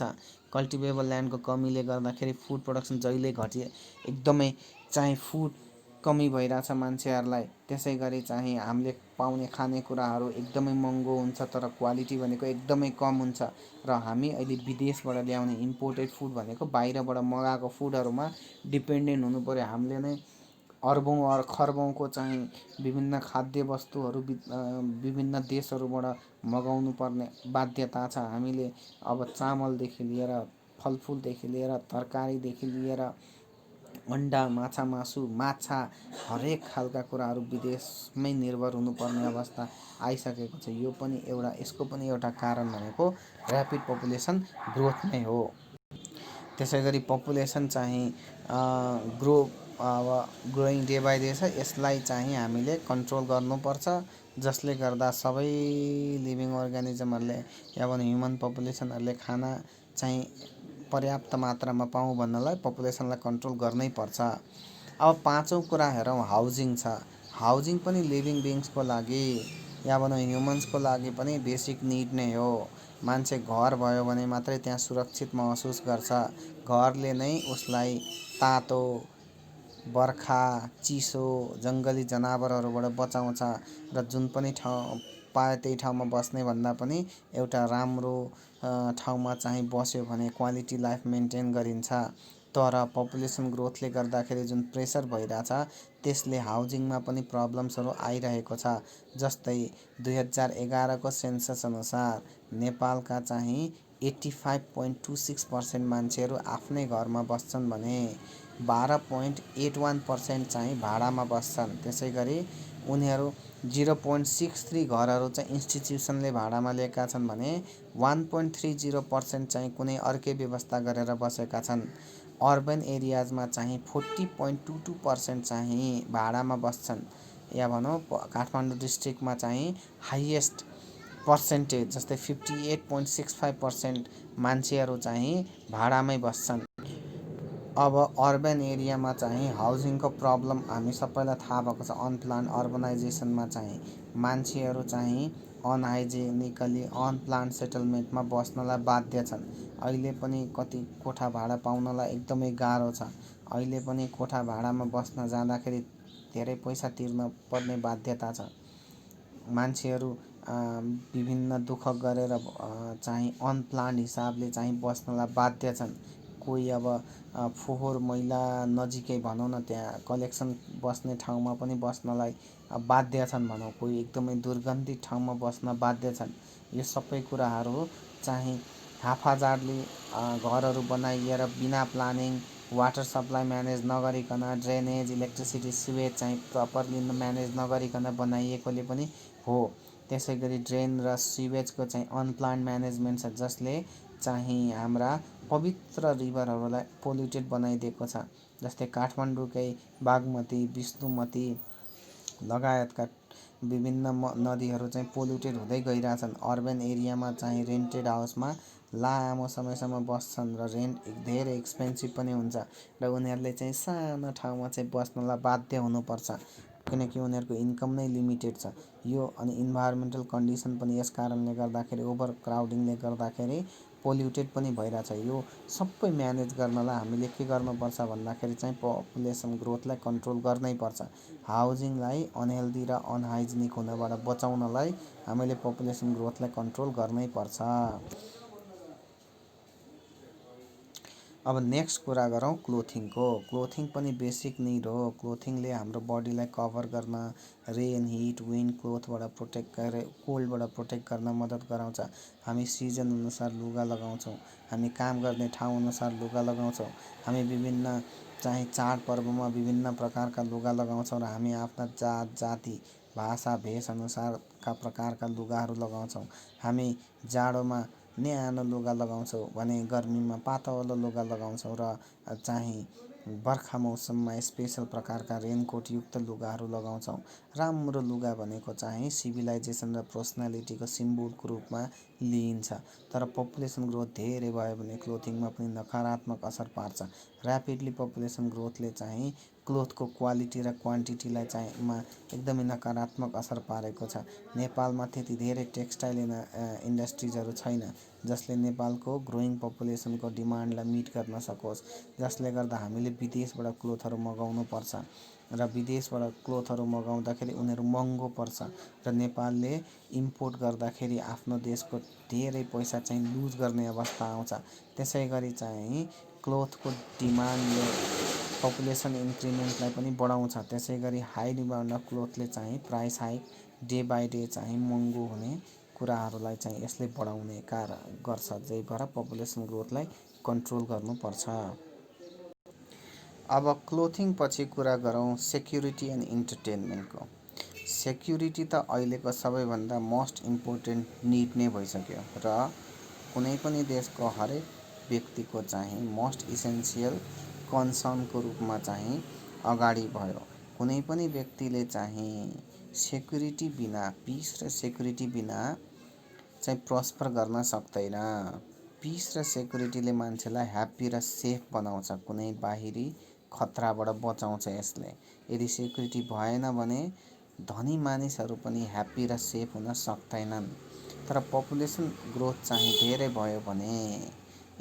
कल्टिभेबल ल्यान्डको कमीले गर्दाखेरि फुड प्रोडक्सन जहिले एकदमै चाहिँ फुड कमी भइरहेछ मान्छेहरूलाई। त्यसै गरी चाहिँ हामीले पाउने खानेकुराहरू एकदमै महँगो हुन्छ, तर क्वालिटी भनेको एकदमै कम हुन्छ। र हामी अहिले विदेशबाट ल्याउने इम्पोर्टेड फुड भनेको बाहिरबाट मगाएको फुडहरूमा डिपेन्डेन्ट हुनु पर्यो। हामीले नै अर्बौँ खर्बौँको चाहिँ विभिन्न खाद्य वस्तुहरू विभिन्न देशहरूबाट मगाउनु पर्ने बाध्यता छ। हामीले अब चामलदेखि लिएर, फलफुलदेखि लिएर, तरकारीदेखि लिएर, अन्डा, माछा मासु, माछा, हरेक खालका कुराहरू विदेशमै निर्भर हुनुपर्ने अवस्था आइसकेको छ। यसको पनि एउटा कारण भनेको ऱ्यापिड पपुलेसन ग्रोथ नै हो। त्यसै गरी पपुलेसन चाहिँ ग्रोइङ डे बाई डे छ, यसलाई चाहिँ हामीले कन्ट्रोल गर्नुपर्छ, जसले गर्दा सबै लिभिङ अर्गानिजमहरूले या भनौँ ह्युमन पपुलेसनहरूले खाना चाहिँ पर्याप्त मात्रामा पाऊँ भन्नलाई पपुलेसनलाई कन्ट्रोल गर्नै पर्छ। अब पाँचौँ कुरा हेरौँ, हाउजिङ छ। हाउजिङ पनि लिभिङ बिङ्सको लागि या भनौँ ह्युमन्सको लागि पनि बेसिक निड नै हो। मान्छे घर भयो भने मात्रै त्यहाँ सुरक्षित महसुस गर्छ। घरले नै उसलाई तातो, बर्खा, चिसो, जङ्गली जनावरहरूबाट बचाउँछ र जुन पनि ठाउँ पायो त्यही ठाउँमा बस्ने भन्दा पनि एउटा राम्रो ठाउँमा चाहिँ बस्यो भने क्वालिटी लाइफ मेन्टेन गरिन्छ। तर पपुलेसन ग्रोथले गर्दाखेरि जुन प्रेसर भइरहेछ त्यसले हाउजिङमा पनि प्रब्लम्सहरू आइरहेको छ। जस्तै 2011को सेन्सस अनुसार नेपालका चाहिँ 85.26% मान्छेहरू आफ्नै घरमा बस्छन् भने 12.81% चाहिँ भाडामा बस्छन्। त्यसै गरी उनीहरू 0.63 घरहरू चाहिँ इन्स्टिट्युसनले भाडामा लिएका छन् भने 1.30% चाहिँ कुनै अर्कै व्यवस्था गरेर बसेका छन्। अर्बन एरियाजमा चाहिँ 40.22% चाहिँ भाडामा बस्छन्। या भनौँ काठमाडौँ डिस्ट्रिक्टमा चाहिँ हाइएस्ट पर्सेन्टेज जस्तै 58.65% मान्छेहरू चाहिँ भाडामै बस्छन्। अब अर्बन एरियामा चाहिँ हाउजिङको प्रब्लम हामी सबैलाई थाहा भएको छ। अनप्लान अर्बनाइजेसनमा चाहिँ मान्छेहरू चाहिँ अनहाइजेनिकली अनप्लान सेटलमेन्टमा बस्नलाई बाध्य छन्। अहिले पनि कति कोठा भाडा पाउनलाई एकदमै गाह्रो छ। अहिले पनि कोठा भाडामा बस्न जाँदाखेरि धेरै पैसा तिर्न पर्ने बाध्यता छ। मान्छेहरू विभिन्न दुःख गरेर चाहिँ अनप्लान्ड हिसाबले चाहिँ बस्नलाई बाध्य छन्। कोही अब फोहोर मैला नजिकै भनौँ न त्यहाँ कलेक्सन बस्ने ठाउँमा पनि बस्नलाई बाध्य छन् भनौँ। कोही एकदमै दुर्गन्धित ठाउँमा बस्न बाध्य छन्। यो सबै कुराहरू चाहिँ हाफाजाडले घरहरू बनाइएर बिना प्लानिङ वाटर सप्लाई म्यानेज नगरिकन ड्रेनेज इलेक्ट्रिसिटी सिवेज चाहिँ प्रपरली म्यानेज नगरिकन बनाइएकोले पनि हो। त्यसै गरी ड्रेन र सिवेजको चाहिँ अनप्लान्ड म्यानेजमेन्ट छ जसले चाहिँ हाम्रा पवित्र रिभरहरूलाई पोल्युटेड बनाइदिएको छ। जस्तै काठमाडौँकै बागमती विष्णुमती लगायतका विभिन्न नदीहरू चाहिँ पोल्युटेड हुँदै गइरहेछन्। अर्बन एरियामा चाहिँ रेन्टेड हाउसमा लामो समयसम्म बस्छन् र रेन्ट धेरै एक्सपेन्सिभ पनि हुन्छ र उनीहरूले चाहिँ सानो ठाउँमा चाहिँ बस्नलाई बाध्य हुनुपर्छ किनकि उनीहरूको इन्कम नै लिमिटेड छ। यो अनि इन्भाइरोमेन्टल कन्डिसन पनि यस कारणले गर्दाखेरि ओभर क्राउडिङले गर्दाखेरि पोल्युटेड पनि भइरहेछ। यो सबै म्यानेज गर्नलाई हामीले के गर्नुपर्छ भन्दाखेरि चाहिँ पपुलेसन ग्रोथलाई कन्ट्रोल गर्नै पर्छ। हाउजिङलाई अनहेल्दी र अनहाइजेनिक हुनबाट बचाउनलाई हामीले पपुलेसन ग्रोथलाई कन्ट्रोल गर्नै पर्छ। अब नेक्स्ट कुरा गरौँ क्लोथिङको। क्लोथिङ पनि बेसिक निड हो। क्लोथिङले हाम्रो बडीलाई कभर गर्न रेन हिट विन्ड क्लोथबाट प्रोटेक्ट गरेर कोल्डबाट प्रोटेक्ट गर्न मद्दत गराउँछ। हामी सिजन अनुसार लुगा लगाउँछौँ। हामी काम गर्ने ठाउँ अनुसार लुगा लगाउँछौँ। हामी विभिन्न चाहिँ चाडपर्वमा विभिन्न प्रकारका लुगा लगाउँछौँ र हामी आफ्ना जात जाति भाषा भेष अनुसारका प्रकारका लुगाहरू लगाउँछौँ। हामी जाडोमा न्यानो लुगा लगाउँछौँ भने गर्मीमा पातलो लुगा लगाउँछौँ र चाहिँ बर्खा मौसममा स्पेसल प्रकारका रेनकोट युक्त लुगाहरू लगाउँछौँ। राम्रो लुगा भनेको चाहिँ सिभिलाइजेसन र पर्सनालिटीको सिम्बोलको रूपमा लिइन्छ। तर पपुलेसन ग्रोथ धेरै भयो भने क्लोथिङमा पनि नकारात्मक असर पार्छ। ऱ्यापिडली पपुलेसन ग्रोथले चाहिँ क्लोथको क्वालिटी र क्वान्टिटीलाई चाहिँ एकदमै नकारात्मक असर पारेको छ। नेपालमा त्यति धेरै टेक्सटाइल इन्डस्ट्रिजहरू छैन जसले नेपालको ग्रोइङ पपुलेसनको डिमान्डलाई मिट गर्न सकोस्। जसले गर्दा हामीले विदेशबाट क्लोथहरू मगाउनु पर्छ र विदेशबाट क्लोथहरू मगाउँदाखेरि उनीहरू महँगो पर्छ र नेपालले इम्पोर्ट गर्दाखेरि आफ्नो देशको धेरै पैसा चाहिँ लुज गर्ने अवस्था आउँछ। त्यसै गरी चाहिँ क्लोथको डिमान्डले पपुलेसन इन्क्रिमेन्टलाई पनि बढाउँछ। त्यसै गरी हाई डिमान्ड अफ क्लोथले चाहिँ price hike day by day चाहिँ महँगो हुने कुराहरूलाई चाहिँ यसले बढाउने गर्छ। त्यही भएर पपुलेसन ग्रोथलाई कन्ट्रोल गर्नुपर्छ। अब क्लोथिङ पछि कुरा गरौँ सेक्युरिटी एन्ड इन्टरटेनमेन्टको। सेक्युरिटी त अहिलेको सबैभन्दा मोस्ट इम्पोर्टेन्ट निड नै भइसक्यो र कुनै पनि देशको हरेक व्यक्तिको चाहिँ मोस्ट इसेन्सियल कन्सर्नको रूपमा चाहिँ अगाडि भयो। कुनै पनि व्यक्तिले चाहिँ सेक्युरिटी बिना पिस र सेक्युरिटी बिना चाहिँ प्रस्पर गर्न सक्दैन। पिस र सेक्युरिटीले मान्छेलाई ह्याप्पी र सेफ बनाउँछ। कुनै बाहिरी खतराबाट बचाउँछ यसले। यदि सेक्युरिटी भएन भने धनी मानिसहरू पनि ह्याप्पी र सेफ हुन सक्दैनन्। तर पपुलेसन ग्रोथ चाहिँ धेरै भयो भने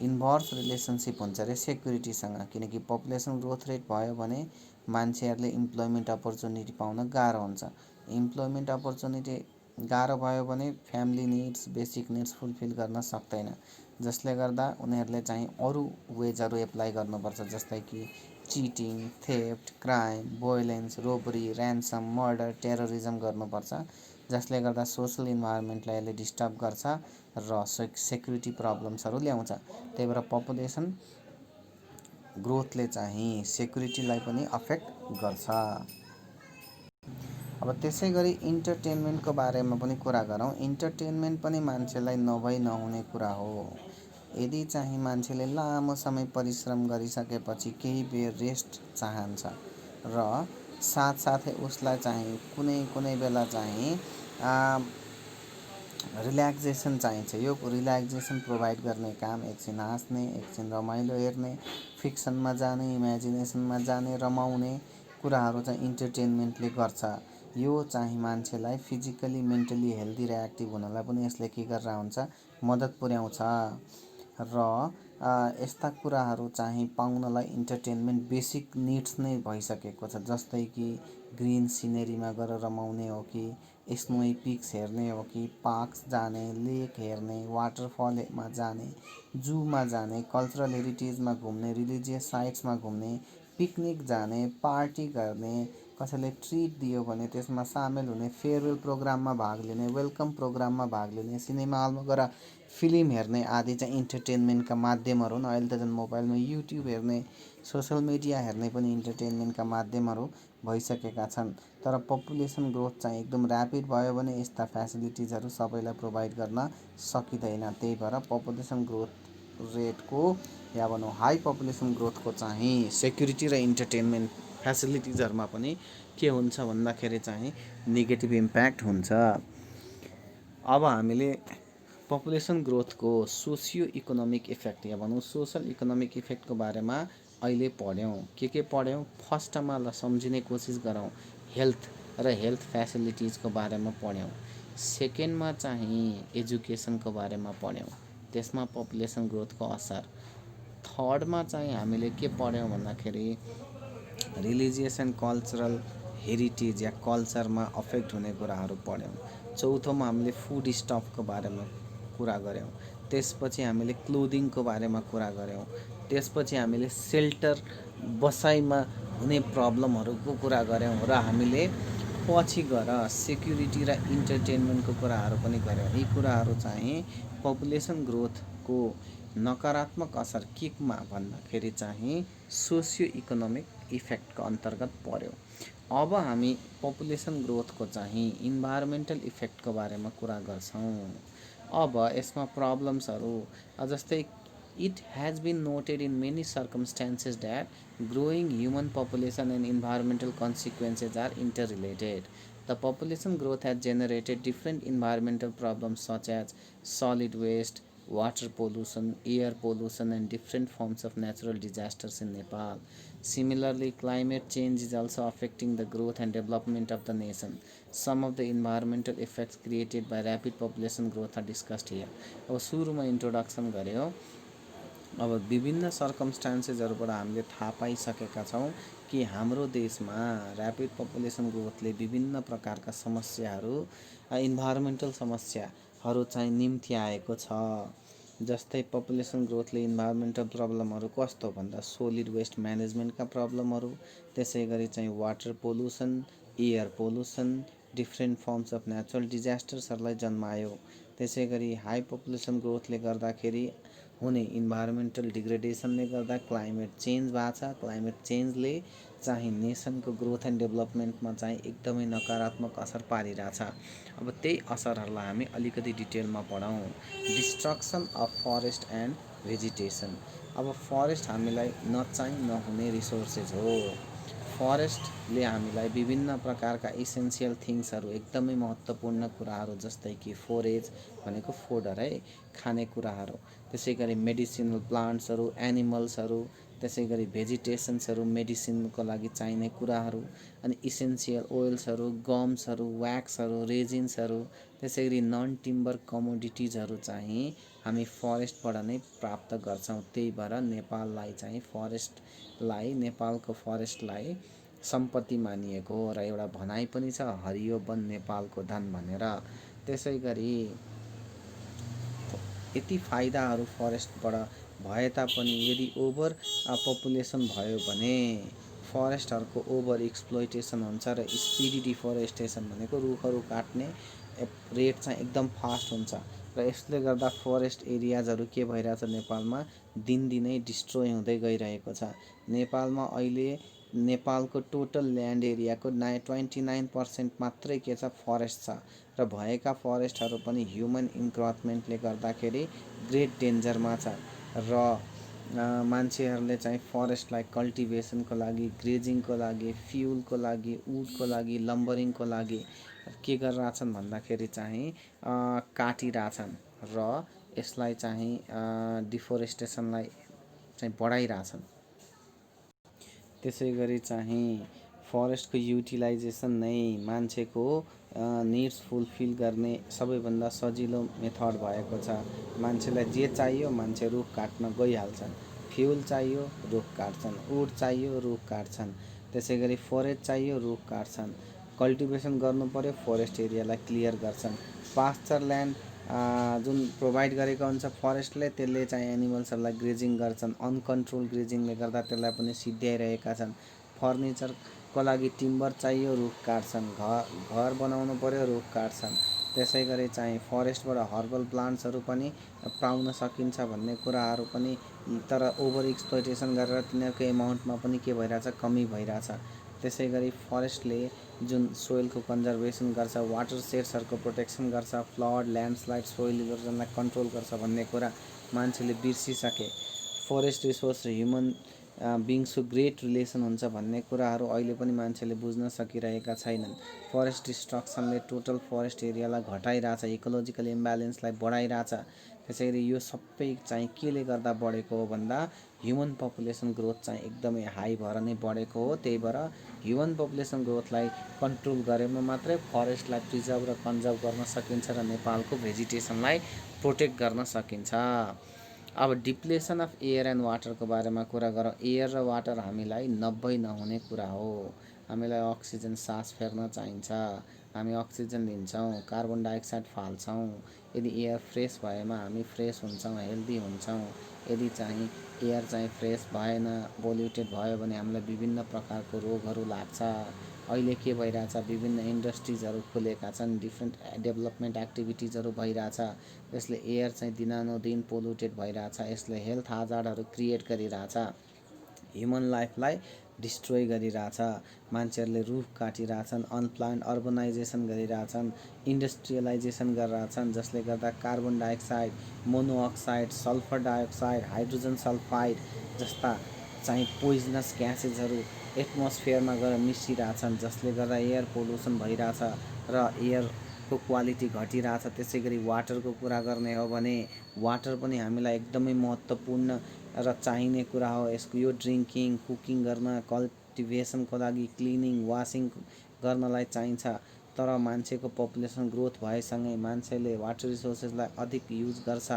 इन्भर्स रिलेसनसिप हुन्छ रे सेक्युरिटीसँग। किनकि पपुलेसन ग्रोथ रेट भयो भने मान्छेहरूले इम्प्लोइमेन्ट अपर्च्युनिटी पाउन गाह्रो हुन्छ। इम्प्लोइमेन्ट अपर्च्युनिटी गाह्रो भयो भने family needs basic needs fulfil गर्न सक्दैन, जसले गर्दा उनीहरूले चाहिँ अरू वेजहरू एप्लाई गर्नुपर्छ, जस्तै कि cheating, theft, crime, violence, robbery, ransom, murder, terrorism गर्नुपर्छ, जसले गर्दा सोसल इन्भाइरोमेन्टलाई यसले डिस्टर्ब गर्छ र सेक्युरिटी प्रब्लम्सहरू ल्याउँछ। त्यही भएर पपुलेसन ग्रोथले चाहिँ सेक्युरिटीलाई पनि अफेक्ट गर्छ। अब त्यसै गरी इन्टरटेनमेन्टको बारेमा पनि कुरा गरौँ। इन्टरटेनमेन्ट पनि मान्छेलाई नभई नहुने कुरा हो। यदि चाहिँ मान्छेले लामो समय परिश्रम गरिसकेपछि केही बेर रेस्ट चाहन्छ र साथसाथै उसलाई चाहिँ कुनै कुनै बेला चाहिँ रिल्याक्सेसन चाहिन्छ। यो रिल्याक्सेसन प्रोभाइड गर्ने काम एकछिन हाँस्ने, एकछिन रमाइलो हेर्ने, फिक्सनमा जाने, इमेजिनेसनमा जाने, रमाउने कुराहरू चाहिँ इन्टरटेनमेन्टले गर्छ। यो चाहिँ मान्छेलाई फिजिकली मेन्टली हेल्दी र एक्टिभ हुनलाई पनि यसले के गरेर हुन्छ, मद्दत पुर्याउँछ। र यस्ता कुराहरू चाहिँ पाउनलाई इन्टरटेनमेन्ट बेसिक निड्स नै भइसकेको छ, जस्तै कि ग्रिन सिनेरीमा गएर रमाउने हो कि स्नोई पिक्स हेर्ने हो कि पार्क्स जाने, लेक हेर्ने, वाटरफलमा जाने, जूमा जाने, कल्चरल हेरिटेजमा घुम्ने, रिलिजियस साइट्समा घुम्ने, पिकनिक जाने, पार्टी गर्ने, कसैले ट्रिट दियो भने त्यसमा सामेल हुने, फेयरवेल प्रोग्राममा भाग लिने, वेलकम प्रोग्राममा भाग लिने, सिनेमा हलमा गएर फिल्म हेर्ने आदि चाहिँ इन्टरटेनमेन्टका माध्यमहरू हुन्। अहिले त झन् मोबाइलमा युट्युब हेर्ने, सोसल मिडिया हेर्ने पनि इन्टरटेनमेन्टका माध्यमहरू भइसकेका छन्। तर पपुलेसन ग्रोथ चाहिँ एकदम ऱ्यापिड भयो भने यस्ता फेसिलिटिजहरू सबैलाई प्रोभाइड गर्न सकिँदैन। त्यही भएर पपुलेसन ग्रोथ रेटको या भनौँ हाई पपुलेसन ग्रोथको चाहिँ सेक्युरिटी र इन्टरटेनमेन्ट फेसिलिटिजहरूमा पनि के हुन्छ भन्दाखेरि चाहिँ नेगेटिभ इम्प्याक्ट हुन्छ। अब हामीले पपुलेसन ग्रोथको सोसियो इकोनोमिक इफेक्ट या भनौँ सोसल इकोनोमिक इफेक्टको बारेमा अहिले पढ्यौँ। के पढ्यौँ? फर्स्टमा ल सम्झिने कोसिस गरौँ। हेल्थ र हेल्थ फेसिलिटिजको बारेमा पढ्यौँ। सेकेन्डमा चाहिँ एजुकेसनको बारेमा पढ्यौँ, त्यसमा पपुलेसन ग्रोथको असर। थर्डमा चाहिँ हामीले के पढ्यौँ भन्दाखेरि रिलिजियस एन्ड कल्चरल हेरिटेज या कल्चरमा अफेक्ट हुने कुराहरू पढ्यौँ। चौथोमा हामीले फुड स्टफको बारेमा कुरा गऱ्यौँ। त्यसपछि हामीले क्लोदिङको बारेमा कुरा गऱ्यौँ। त्यसपछि हामीले सेल्टर बसाइमा हुने प्रब्लमहरूको कुरा गऱ्यौँ र हामीले पछि गएर सेक्युरिटी र इन्टरटेनमेन्टको कुराहरू पनि गऱ्यौँ। यी कुराहरू चाहिँ पपुलेसन ग्रोथको नकारात्मक असर केमा भन्दाखेरि चाहिँ सोसियो इकोनोमिक इफेक्टको अन्तर्गत पर्यो। अब हामी पपुलेसन ग्रोथको चाहिँ इन्भाइरोमेन्टल इफेक्टको बारेमा कुरा गर्छौँ। अब यसमा प्रब्लम्सहरू जस्तै it has been noted in many circumstances that growing human population and environmental consequences are interrelated. The population growth has generated different environmental problems such as solid waste, water pollution, air pollution, and different forms of natural disasters in Nepal. Similarly, climate change is also affecting the growth and development of the nation. Some of the environmental effects created by rapid population growth are discussed here. अब सुरुमा introduction गऱ्यो। अब विभिन्न सर्कमस्टान्सेसहरूबाट हामीले थाहा पाइसकेका छौँ कि हाम्रो देशमा ऱ्यापिड पपुलेसन ग्रोथले विभिन्न प्रकारका समस्याहरू, इन्भाइरोमेन्टल समस्याहरू चाहिँ निम्ति आएको छ। जस्तै पपुलेसन ग्रोथले इन्भाइरोमेन्टल प्रब्लमहरू कस्तो भन्दा सोलिड वेस्ट म्यानेजमेन्टका प्रब्लमहरू, त्यसै गरी चाहिँ water pollution, air pollution, different forms of natural डिजास्टर्सहरूलाई जन्मायो। त्यसै गरी हाई पपुलेसन ग्रोथले गर्दाखेरि हुने इन्भाइरोमेन्टल डिग्रेडेसनले गर्दा क्लाइमेट चेन्ज भएको छ। क्लाइमेट चेन्जले चाहिँ नेसनको ग्रोथ एन्ड डेभलपमेन्टमा चाहिँ एकदमै नकारात्मक असर पारिरहेछ। अब त्यही असरहरूलाई हामी अलिकति डिटेलमा पढौँ। Destruction of forest and vegetation. अब फरेस्ट हामीलाई नचाहिँ नहुने रिसोर्सेस हो। फरेस्टले हामीलाई विभिन्न प्रकारका इसेन्सियल थिङ्सहरू, एकदमै महत्त्वपूर्ण कुराहरू जस्तै कि फोरेज भनेको फोडर है, खानेकुराहरू, त्यसै गरी मेडिसिनल प्लान्ट्सहरू, एनिमल्सहरू, त्यसै गरी भेजिटेसन्सहरू, मेडिसिनको लागि चाहिने कुराहरू, अनि इसेन्सियल ओइल्सहरू, गम्सहरू, व्याक्सहरू, रेजिन्सहरू, त्यसै गरी नन टिम्बर कमोडिटिजहरू चाहिँ हामी फरेस्टबाट नै प्राप्त गर्छौँ। त्यही भएर नेपाललाई चाहिँ नेपालको फरेस्टलाई सम्पत्ति मानिएको हो र एउटा भनाइ पनि छ, हरियो वन नेपालको धन भनेर। त्यसै गरी यति फाइदाहरू फरेस्टबाट भए तापनि यदि ओभर पपुलेसन भयो भने फरेस्टहरूको ओभर एक्सप्लोइटेसन हुन्छ र स्पिडी डिफोरेस्टेसन भनेको रुखहरू काट्ने रेट चाहिँ एकदम फास्ट हुन्छ र यसले गर्दा फरेस्ट एरियाजहरू के भइरहेछ नेपालमा दिनदिनै डिस्ट्रोय हुँदै गइरहेको छ। नेपालमा अहिले नेपालको टोटल ल्यान्ड एरियाको 29% मात्रै के छ फरेस्ट छ र भएका फरेस्टहरू पनि ह्युमन इन्क्रोचमेन्टले गर्दाखेरि ग्रेट डेन्जरमा छ र मान्छेहरूले चाहिँ फरेस्टलाई कल्टिभेसनको लागि, ग्रेजिङको लागि, फ्युलको लागि, वुडको लागि, लम्बरिङको लागि के गरिरहेछन् भन्दाखेरि चाहिँ काटिरहेछन् र यसलाई चाहिँ डिफोरेस्टेसनलाई चाहिँ बढाइरहेछन्। त्यसै गरी चाहिँ फरेस्टको युटिलाइजेसन नै मान्छेको निड्स फुलफिल गर्ने सबैभन्दा सजिलो मेथड भएको छ। मान्छेलाई जे चाहियो मान्छे रुख काट्न गइहाल्छन्, फ्युल चाहियो रुख काट्छन्, वुड चाहियो रुख काट्छन्, त्यसै गरी फरेस्ट चाहियो रुख काट्छन्, कल्टिभेसन गर्नु पर्यो फरेस्ट एरियालाई क्लियर गर्छन्, पास्चर ल्यान्ड जुन प्रोभाइड गरेको हुन्छ फरेस्टले त्यसले चाहिँ एनिमल्सहरूलाई ग्रेजिङ गर्छन्, अनकन्ट्रोल ग्रेजिङले गर्दा त्यसलाई पनि सिद्ध्याइरहेका छन्। फर्निचरको लागि टिम्बर चाहियो रुख काट्छन्, घर बनाउनु पर्यो रुख काट्छन्। त्यसै गरी चाहिँ फरेस्टबाट हर्बल प्लान्ट्सहरू पनि पाउन सकिन्छ भन्ने कुराहरू पनि, तर ओभर एक्सप्लोइटेसन गरेर तिनीहरूको एमाउन्टमा पनि के भइरहेछ कमी भइरहेछ। त्यसै गरी फरेस्टले जुन सोइलको कन्जर्भेसन गर्छ, वाटर सेट्सहरूको प्रोटेक्सन गर्छ, फ्लड ल्यान्डस्लाइड सोइल इरोजनलाई कन्ट्रोल गर्छ भन्ने कुरा मान्छेले बिर्सिसके। फरेस्ट रिसोर्स र ह्युमन बिङ्सको ग्रेट रिलेसन हुन्छ भन्ने कुराहरू अहिले पनि मान्छेले बुझ्न सकिरहेका छैनन्। फरेस्ट डिस्ट्रक्सनले टोटल फरेस्ट एरियालाई घटाइरहेछ, इकोलोजिकल इम्ब्यालेन्सलाई बढाइरहेछ। त्यसै गरी यो सबै चाहिँ केले गर्दा बढेको हो भन्दा ह्युमन पपुलेसन ग्रोथ चाहिँ एकदमै हाई भएर नै बढेको हो। त्यही भएर ह्युमन पपुलेसन ग्रोथलाई कन्ट्रोल गरेमा मात्रै फरेस्टलाई प्रिजर्भ र कन्जर्भ गर्न सकिन्छ र नेपालको भेजिटेसनलाई प्रोटेक्ट गर्न सकिन्छ। अब डिप्लेसन अफ एयर एन्ड वाटरको बारेमा कुरा गरौँ। एयर र वाटर हामीलाई 90 नहुने कुरा हो। हामीलाई अक्सिजन सास फेर्न चाहिन्छ, हामी अक्सिजन लिन्छौँ, कार्बन डाइअक्साइड फाल्छौँ। यदि एयर फ्रेस भएमा हामी फ्रेस हुन्छौँ, हेल्दी हुन्छौँ। यदि चाहिँ एयर चाहिँ फ्रेस भएन, पोल्युटेड भयो भने हामीलाई विभिन्न प्रकारको रोगहरू लाग्छ। अहिले के भइरहेछ, विभिन्न इन्डस्ट्रिजहरू खुलेका छन्, डिफ्रेन्ट डेभलपमेन्ट एक्टिभिटिजहरू भइरहेछ। यसले एयर चाहिँ दिनानुदिन पोल्युटेड भइरहेछ, यसले हेल्थ हाजार्डहरू क्रिएट गरिरहेछ, ह्युमन लाइफलाई डिस्ट्रोय गरिरहेछ। मान्छेहरूले रुख काटिरहेछन्, अनप्लान्ड अर्बनाइजेसन गरिरहेछन्, इन्डस्ट्रियलाइजेसन गरिरहेछन्, जसले गर्दा carbon dioxide, monoxide, sulphur dioxide, hydrogen sulphide जस्ता चाहिँ पोइजनस ग्यासेसहरू एटमोस्फियरमा गएर मिसिरहेछन्, जसले गर्दा एयर पोल्युसन भइरहेछ र एयरको क्वालिटी घटिरहेछ। त्यसै गरी वाटरको कुरा गर्ने हो भने वाटर पनि हामीलाई एकदमै महत्त्वपूर्ण र चाहिने कुरा हो। यो ड्रिङ्किङ, कुकिङ गर्न, कल्टिभेसनको लागि, क्लिनिङ, वासिङ गर्नलाई चाहिन्छ। तर मान्छेको पपुलेसन ग्रोथ भएसँगै मान्छेले वाटर रिसोर्सेसलाई अधिक युज गर्छ।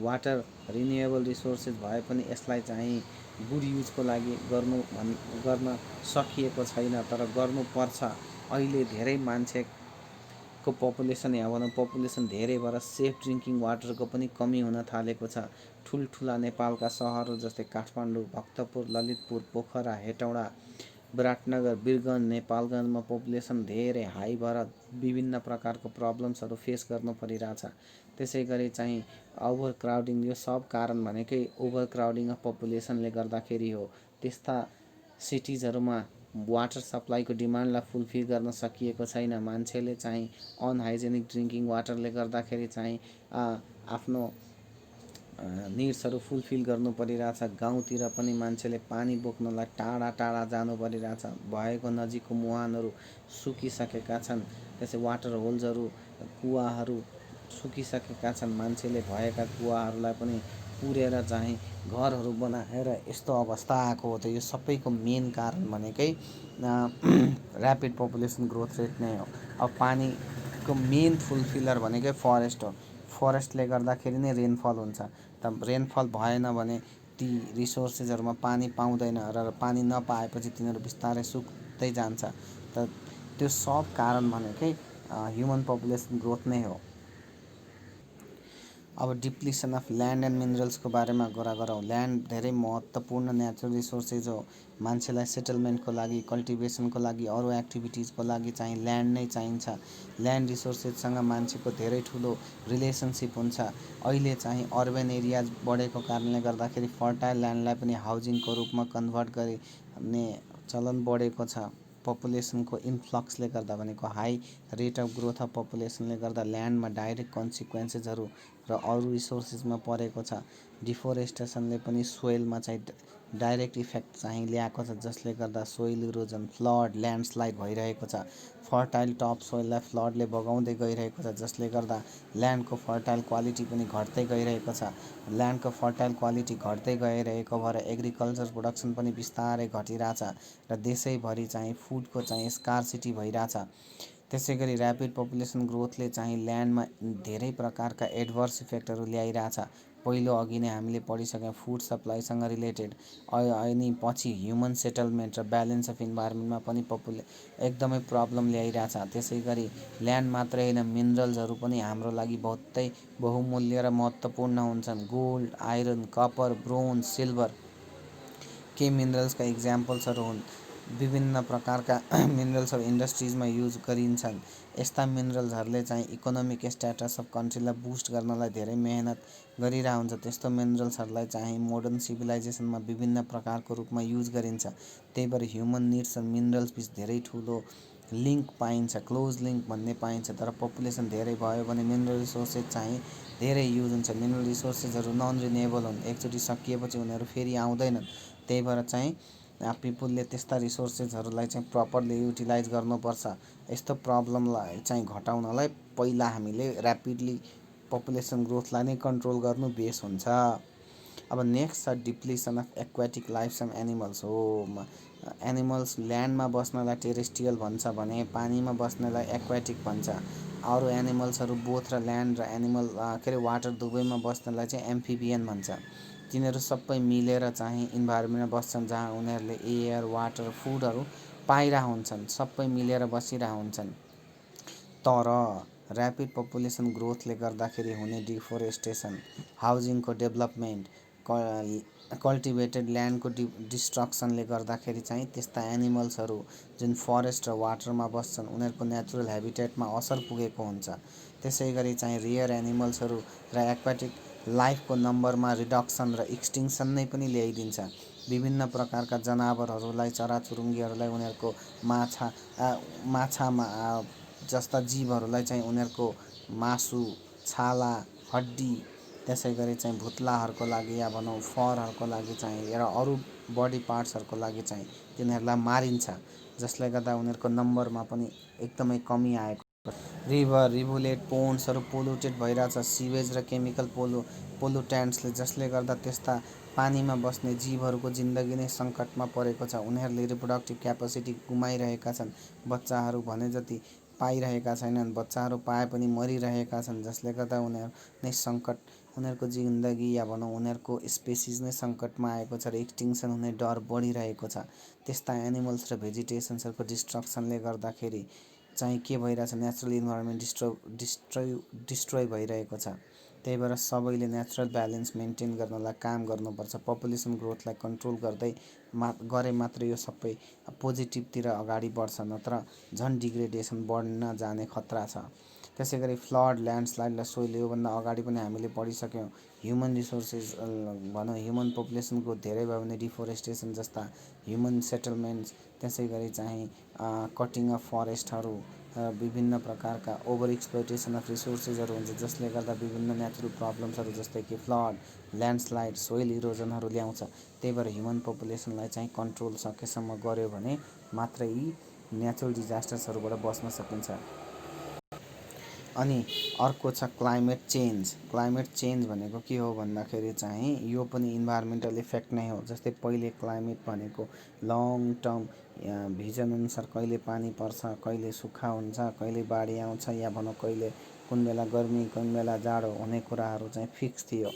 वाटर रिन्युएबल रिसोर्सेस भए पनि यसलाई चाहिँ गुड युजको लागि गर्न सकिएको छैन, तर गर्नुपर्छ। अहिले धेरै मान्छेको पपुलेसन, यहाँ भनौँ पपुलेसन धेरै भएर सेफ ड्रिङ्किङ वाटरको पनि कमी हुन थालेको छ। ठुल्ठुला नेपालका सहरहरू जस्तै काठमाडौँ, भक्तपुर, ललितपुर, पोखरा, हेटौँडा, विराटनगर, वीरगञ्ज, नेपालगञ्जमा पपुलेसन धेरै हाई भएर विभिन्न प्रकारको प्रब्लम्सहरू फेस गर्नु परिरहेछ। त्यसै गरी चाहिँ ओभर क्राउडिङ, यो सब कारण भनेकै ओभर क्राउडिङ अफ पपुलेसनले गर्दाखेरि हो। त्यस्ता सिटिजहरूमा वाटर सप्लाईको डिमान्डलाई फुलफिल गर्न सकिएको छैन। मान्छेले चाहिँ अनहाइजेनिक ड्रिङ्किङ वाटरले गर्दाखेरि चाहिँ आफ्नो निड्सहरू फुलफिल गर्नु परिरहेछ। गाउँतिर पनि मान्छेले पानी बोक्नलाई टाढा टाढा जानु परिरहेछ। भएको नजिकको मुहानहरू सुकिसकेका छन्, त्यसै वाटर होल्सहरू, कुवाहरू सुकिसकेका छन्। मान्छेले भएका कुवाहरूलाई पनि पुरेर चाहिँ घरहरू बनाएर यस्तो अवस्था आएको हो। त यो सबैको मेन कारण भनेकै ऱ्यापिड पपुलेसन ग्रोथ रेट नै हो। अब पानीको मेन फुलफिलर भनेकै फरेस्ट हो। फरेस्टले गर्दाखेरि नै रेनफल हुन्छ। त रेनफल भएन भने ती रिसोर्सेसहरूमा पानी पाउँदैन र पानी नपाएपछि तिनीहरू बिस्तारै सुक्दै घट्दै जान्छ। त त्यो सब कारण भनेकै ह्युमन पपुलेसन ग्रोथ नै हो। अब डिप्लिसन अफ ल्यान्ड एन्ड मिनरल्सको बारेमा कुरा गरौँ। ल्यान्ड धेरै महत्त्वपूर्ण नेचुरल रिसोर्सेज हो। मान्छेलाई सेटलमेन्टको लागि, कल्टिभेसनको लागि, अरू एक्टिभिटिजको लागि चाहिँ ल्यान्ड नै चाहिन्छ। ल्यान्ड रिसोर्सेससँग मान्छेको धेरै ठुलो रिलेसनसिप हुन्छ। अहिले चाहिँ अर्बन एरियाज बढेको कारणले गर्दाखेरि फर्टाइल ल्यान्डलाई पनि हाउजिङको रूपमा कन्भर्ट गर्ने चलन बढेको छ। पपुलेसनको इन्फ्लक्सले गर्दा भनेको high rate of growth of पपुलेसनले गर्दा ल्यान्डमा डाइरेक्ट कन्सिक्वेन्सेसहरू र अरू रिसोर्सेसमा परेको छ। डिफोरेस्टेसनले पनि सोइलमा चाहिँ डाइरेक्ट इफेक्ट चाहिँ ल्याएको छ, जसले गर्दा सोइल इरोजन, फ्लड, ल्यान्डस्लाइड भइरहेको छ। फर्टाइल टप सोइललाई फ्लडले बगाउँदै गइरहेको छ, जसले गर्दा ल्यान्डको फर्टाइल क्वालिटी पनि घट्दै गइरहेको छ। ल्यान्डको फर्टाइल क्वालिटी घट्दै गइरहेको भएर एग्रिकल्चर प्रोडक्सन पनि बिस्तारै घटिरहेछ र देशैभरि चाहिँ फुडको चाहिँ स्कार्सिटी भइरहेछ। त्यसै गरी ऱ्यापिड पपुलेसन ग्रोथले चाहिँ ल्यान्डमा धेरै प्रकारका एडभर्स इफेक्टहरू ल्याइरहेछ। पहिलो अघि नै हामीले पढिसक्यौँ फुड सप्लाईसँग रिलेटेड। अनि पछि ह्युमन सेटलमेन्ट र ब्यालेन्स अफ इन्भाइरोमेन्टमा पनि एकदमै प्रब्लम ल्याइरहेछ। त्यसै गरी ल्यान्ड मात्रै होइन, मिनरल्सहरू पनि हाम्रो लागि बहुतै बहुमूल्य र महत्त्वपूर्ण हुन्छन्। Gold, iron, copper, bronze, silver के मिनरल्सका इक्जाम्पल्सहरू हुन्। विभिन्न प्रकारका मिनरल्सहरू इन्डस्ट्रिजमा युज गरिन्छन्। यस्ता मिनरल्सहरूले चाहिँ इकोनोमिक स्ट्याटस अफ कन्ट्रीलाई बुस्ट गर्नलाई धेरै मेहनत गरिरहेको हुन्छ। त्यस्तो मिनरल्सहरूलाई चाहिँ मोडर्न सिभिलाइजेसनमा विभिन्न प्रकारको रूपमा युज गरिन्छ। त्यही भएर ह्युमन निड्स र मिनरल्स बिच धेरै ठुलो लिङ्क पाइन्छ, क्लोज लिङ्क भन्ने पाइन्छ। तर पपुलेसन धेरै भयो भने मिनरल रिसोर्सेस चाहिँ धेरै युज हुन्छ। मिनरल रिसोर्सेसहरू नन रिन्युएबल हुन्, एकचोटि सकिएपछि उनीहरू फेरि आउँदैनन्। त्यही भएर चाहिँ पिपुलले त्यस्ता रिसोर्सेसहरूलाई चाहिँ प्रपरली युटिलाइज गर्नुपर्छ। यस्तो प्रब्लमलाई चाहिँ घटाउनलाई पहिला हामीले ऱ्यापिडली पपुलेसन ग्रोथलाई नै कन्ट्रोल गर्नु बेस हुन्छ। अब नेक्स्ट छ depletion of aquatic lifes and animals हो। एनिमल्स ल्यान्डमा बस्नलाई टेरेस्ट्रियल भन्छ भने पानीमा बस्नलाई एक्वाटिक भन्छ। अरू एनिमल्सहरू बोथ र ल्यान्ड र एनिमल वाटर दुवैमा बस्नलाई चाहिँ एम्फिबियन भन्छ। तिनीहरू सबै मिलेर चाहिँ इन्भाइरोमेन्टमा बस्छन् जहाँ उनीहरूले एयर, वाटर, फुडहरू पाइरहेको हुन्छन्, सबै मिलेर बसिरहेको हुन्छन्। तर ऱ्यापिड पपुलेसन ग्रोथले गर्दाखेरि हुने डिफोरेस्टेसन, हाउजिङको डेभलपमेन्ट, कल्टिभेटेड ल्यान्डको डिस्ट्रक्सनले गर्दाखेरि चाहिँ त्यस्ता एनिमल्सहरू जुन फरेस्ट र वाटरमा बस्छन् उनीहरूको नेचुरल हेबिटेटमा असर पुगेको हुन्छ। त्यसै गरी चाहिँ रियर एनिमल्सहरू र एक्वाटिक लाइफको नम्बरमा रिडक्सन र एक्सटिङ्सन नै पनि ल्याइदिन्छ। विभिन्न प्रकारका जनावरहरूलाई, चराचुरुङ्गीहरूलाई, उनीहरूको माछा जस्ता जीवहरूलाई चाहिँ उनीहरूको मासु, छाला, हड्डी, त्यसै गरी चाहिँ भुत्लाहरूको लागि या भनौँ फरहरूको लागि चाहिँ र अरू बडी पार्ट्सहरूको लागि चाहिँ तिनीहरूलाई मारिन्छ, जसले गर्दा उनीहरूको नम्बरमा पनि एकदमै कमी आएको। रिभर, रिभुलेट, पोन्ड्सहरू पोल्युटेड भइरहेछ सिवेज र केमिकल पोल्युटेन्ट्सले, जसले गर्दा त्यस्ता पानीमा बस्ने जीवहरूको जिन्दगी नै सङ्कटमा परेको छ। उनीहरूले रिप्रोडक्टिभ क्यापासिटी गुमाइरहेका छन्, बच्चाहरू भने जति पाइरहेका छैनन्, बच्चाहरू पाए पनि मरिरहेका छन्, जसले गर्दा उनीहरू नै सङ्कट, उनीहरूको जिन्दगी या भनौँ उनीहरूको स्पेसिस नै सङ्कटमा आएको छ र एक्सटिङ्सन हुने डर बढिरहेको छ। त्यस्ता एनिमल्स र भेजिटेसन्सहरूको डिस्ट्रक्सनले गर्दाखेरि चाहिँ के भइरहेछ, नेचुरल इन्भाइरोमेन्ट डिस्ट्रोय भइरहेको छ। त्यही भएर सबैले नेचुरल ब्यालेन्स मेन्टेन गर्नलाई काम गर्नुपर्छ। पपुलेसन ग्रोथलाई कन्ट्रोल गरे मात्रै यो सबै पोजिटिभतिर अगाडि बढ्छ, नत्र झन् डिग्रेडेसन बढ्न जाने खतरा छ। त्यसै गरी फ्लड, ल्यान्डस्लाइड र सोइल, योभन्दा अगाडि पनि हामीले पढिसक्यौँ। ह्युमन रिसोर्सेस भनौँ ह्युमन पपुलेसन ग्रोथ धेरै भयो भने डिफोरेस्टेसन जस्ता ह्युमन सेटलमेन्ट्स, त्यसै गरी चाहिँ कटिङ अफ फरेस्टहरू, विभिन्न प्रकारका ओभर एक्सप्लोइटेसन अफ रिसोर्सेसहरू हुन्छ, जसले गर्दा विभिन्न नेचुरल प्रब्लम्सहरू जस्तै कि फ्लड, ल्यान्डस्लाइड, सोइल इरोजनहरू ल्याउँछ। त्यही भएर ह्युमन पपुलेसनलाई चाहिँ कन्ट्रोल सकेसम्म गर्यो भने मात्रै यी नेचुरल डिजास्टर्सहरूबाट बच्न सकिन्छ। अनि अर्को छ क्लाइमेट चेन्ज। क्लाइमेट चेन्ज भनेको के हो भन्दाखेरि चाहिँ यो पनि इन्भाइरोमेन्टल इफेक्ट नै हो। जस्तै पहिले क्लाइमेट भनेको लङ टर्म भिजनअनुसार कहिले पानी पर्छ, कहिले सुक्खा हुन्छ, कहिले बाढी आउँछ, या भनौँ कहिले कुन बेला गर्मी, कुन बेला जाडो हुने कुराहरू चाहिँ फिक्स थियो।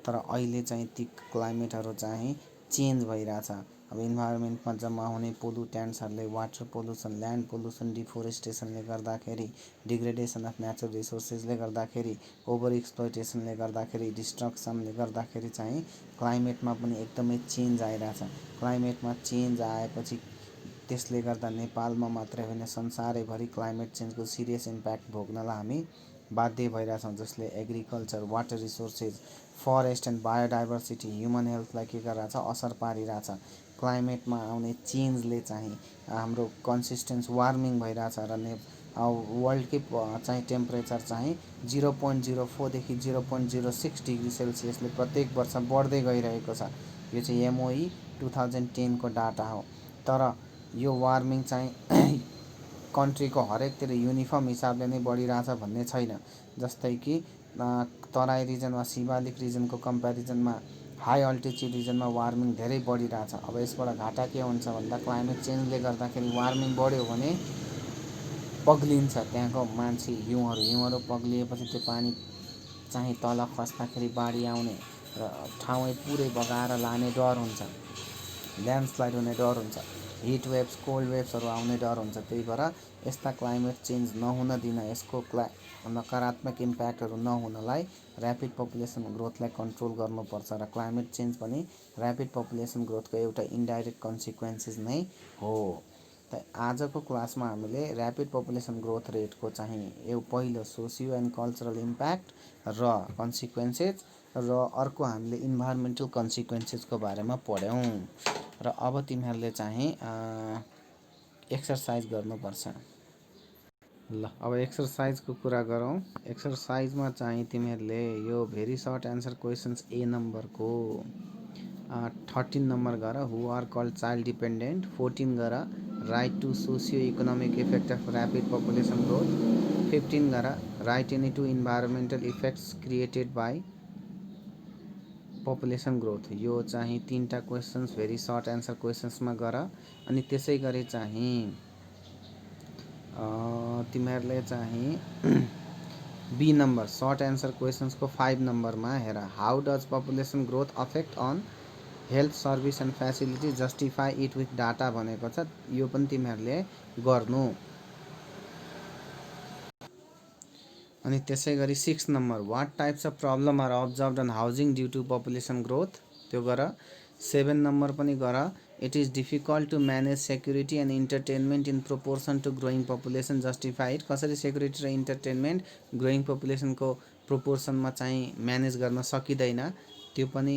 तर अहिले चाहिँ ती क्लाइमेटहरू चाहिँ चेन्ज भइरहेछ। अब इन्भाइरोमेन्टमा जम्मा हुने पोल्युटेन्ट्सहरूले वाटर पोल्युसन, ल्यान्ड पोल्युसन, डिफोरेस्टेसनले गर्दाखेरि, डिग्रेडेसन अफ नेचरल रिसोर्सेसले गर्दाखेरि, ओभर एक्सप्लोइटेसनले गर्दाखेरि, डिस्ट्रक्सनले गर्दाखेरि चाहिँ क्लाइमेटमा पनि एकदमै चेन्ज आइरहेछ। क्लाइमेटमा चेन्ज आएपछि त्यसले गर्दा नेपालमा मात्रै होइन संसारैभरि क्लाइमेट चेन्जको सिरियस इम्प्याक्ट भोग्नलाई हामी बाध्य भइरहेछौँ, जसले agriculture, water resources, forest and biodiversity, human हेल्थलाई के गरिरहेछ, असर पारिरहेछ। क्लाइमेटमा आउने चेन्जले चाहिँ हाम्रो कन्सिस्टेन्स वार्मिङ भइरहेछ र वर्ल्डकै चाहिँ टेम्परेचर चाहिँ 0.04 देखि 0.06 डिग्री सेल्सियसले प्रत्येक वर्ष बढ्दै गइरहेको छ। यो चाहिँ एमओई 2010 को डाटा हो। तर यो वार्मिङ चाहिँ कन्ट्रीको हरेकतिर युनिफर्म हिसाबले नै बढिरहेछ भन्ने छैन। जस्तै कि तराई रिजन वा सिमालिक रिजनको कम्पेरिजनमा हाई अल्टिच्युड रिजनमा वार्मिङ धेरै बढिरहेछ। अब यसबाट घाटा के हुन्छ भन्दा क्लाइमेट चेन्जले गर्दाखेरि वार्मिङ बढ्यो भने पग्लिन्छ त्यहाँको मान्छे, हिउँहरू पग्लिएपछि त्यो पानी चाहिँ तल खस्दाखेरि बाढी आउने र ठाउँै पुरै बगाएर लाने डर हुन्छ, ल्यान्डस्लाइड हुने डर हुन्छ, हिट वेभ्स, कोल्ड वेभ्सहरू आउने डर हुन्छ। त्यही भएर यस्ता क्लाइमेट चेन्ज नहुन दिन, यसको नकारात्मक इम्प्याक्टहरू नहुनलाई ऱ्यापिड पपुलेसन ग्रोथलाई कन्ट्रोल गर्नुपर्छ र क्लाइमेट चेन्ज पनि ऱ्यापिड पपुलेसन ग्रोथको एउटा इन्डाइरेक्ट कन्सिक्वेन्सेस नै हो। त आजको क्लासमा हामीले ऱ्यापिड पपुलेसन ग्रोथ रेटको चाहिँ पहिलो सोसियो एन्ड कल्चरल इम्प्याक्ट र कन्सिक्वेन्सेस र अर्को हामीले इन्भाइरोमेन्टल कन्सिक्वेन्सेसको बारेमा पढ्यौँ। र अब तिमीहरूले चाहिँ एक्सर्साइज गर्नुपर्छ। ल अब एक्सर्साइजको कुरा गरौँ। एक्सर्साइजमा चाहिँ तिमीहरूले यो very short answer questions A नम्बरको 13 नम्बर गर who are called child dependent, 14 गर write two socio economic effect of rapid population growth, 15 गर write any two environmental effects created by population growth. यो चाहिँ 3टा क्वेसन्स भेरी सर्ट एन्सर क्वेसन्समा गर। अनि त्यसै गरी चाहिँ तिमीहरूले चाहिँ बी नम्बर सर्ट एन्सर क्वेसन्सको 5 नम्बरमा हेर, how does population growth affect on health service and facility, justify it with data भनेको छ। यो पनि तिमीहरूले गर्नु। अनि त्यसै गरी 6 number what types of problem are observed on housing due to population growth, त्यो गर। 7 नम्बर पनि गर, it is difficult to manage security and entertainment in proportion to growing population, justify it. कसरी सेक्युरिटी र इन्टरटेनमेन्ट ग्रोइङ पपुलेसनको प्रोपोर्सनमा चाहिँ manage गर्न सकिँदैन, त्यो पनि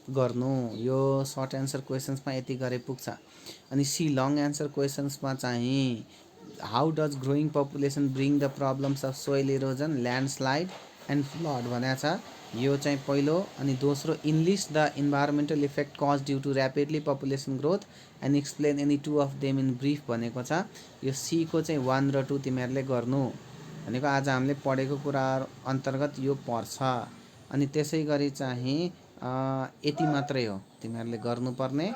गर्नु। यो सर्ट एन्सर क्वेसन्समा यति गरे पुग्छ। अनि सी लङ एन्सर क्वेसन्समा चाहिँ how does growing population bring the problems of soil erosion, landslide and flood भनेको छ। यो चाहिँ पहिलो। अनि दोस्रो enlist the environmental effect cause due to rapidly population growth and explain any two of them in brief भनेको छ। यो सीको चाहिँ 1 र 2 तिमीहरूले गर्नु भनेको आज हामीले पढेको कुरा अन्तर्गत यो पर्छ। अनि त्यसै गरी चाहिँ यति मात्रै हो तिमीहरूले गर्नुपर्ने।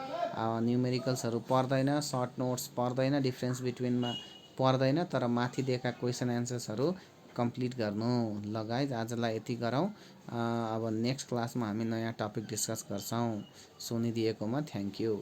न्युमेरिकल्सहरू पर्दैन, सर्ट नोट्स पर्दैन, डिफ्रेन्स बिट्विनमा पर्दैन, तर माथि दिएका क्वेसन एन्सर्सहरू कम्प्लिट गर्नु। ल गाइज आजलाई यति गरौँ। अब नेक्स्ट क्लासमा हामी नयाँ टपिक डिस्कस गर्छौँ। सुनिदिएकोमा थ्याङ्क यू।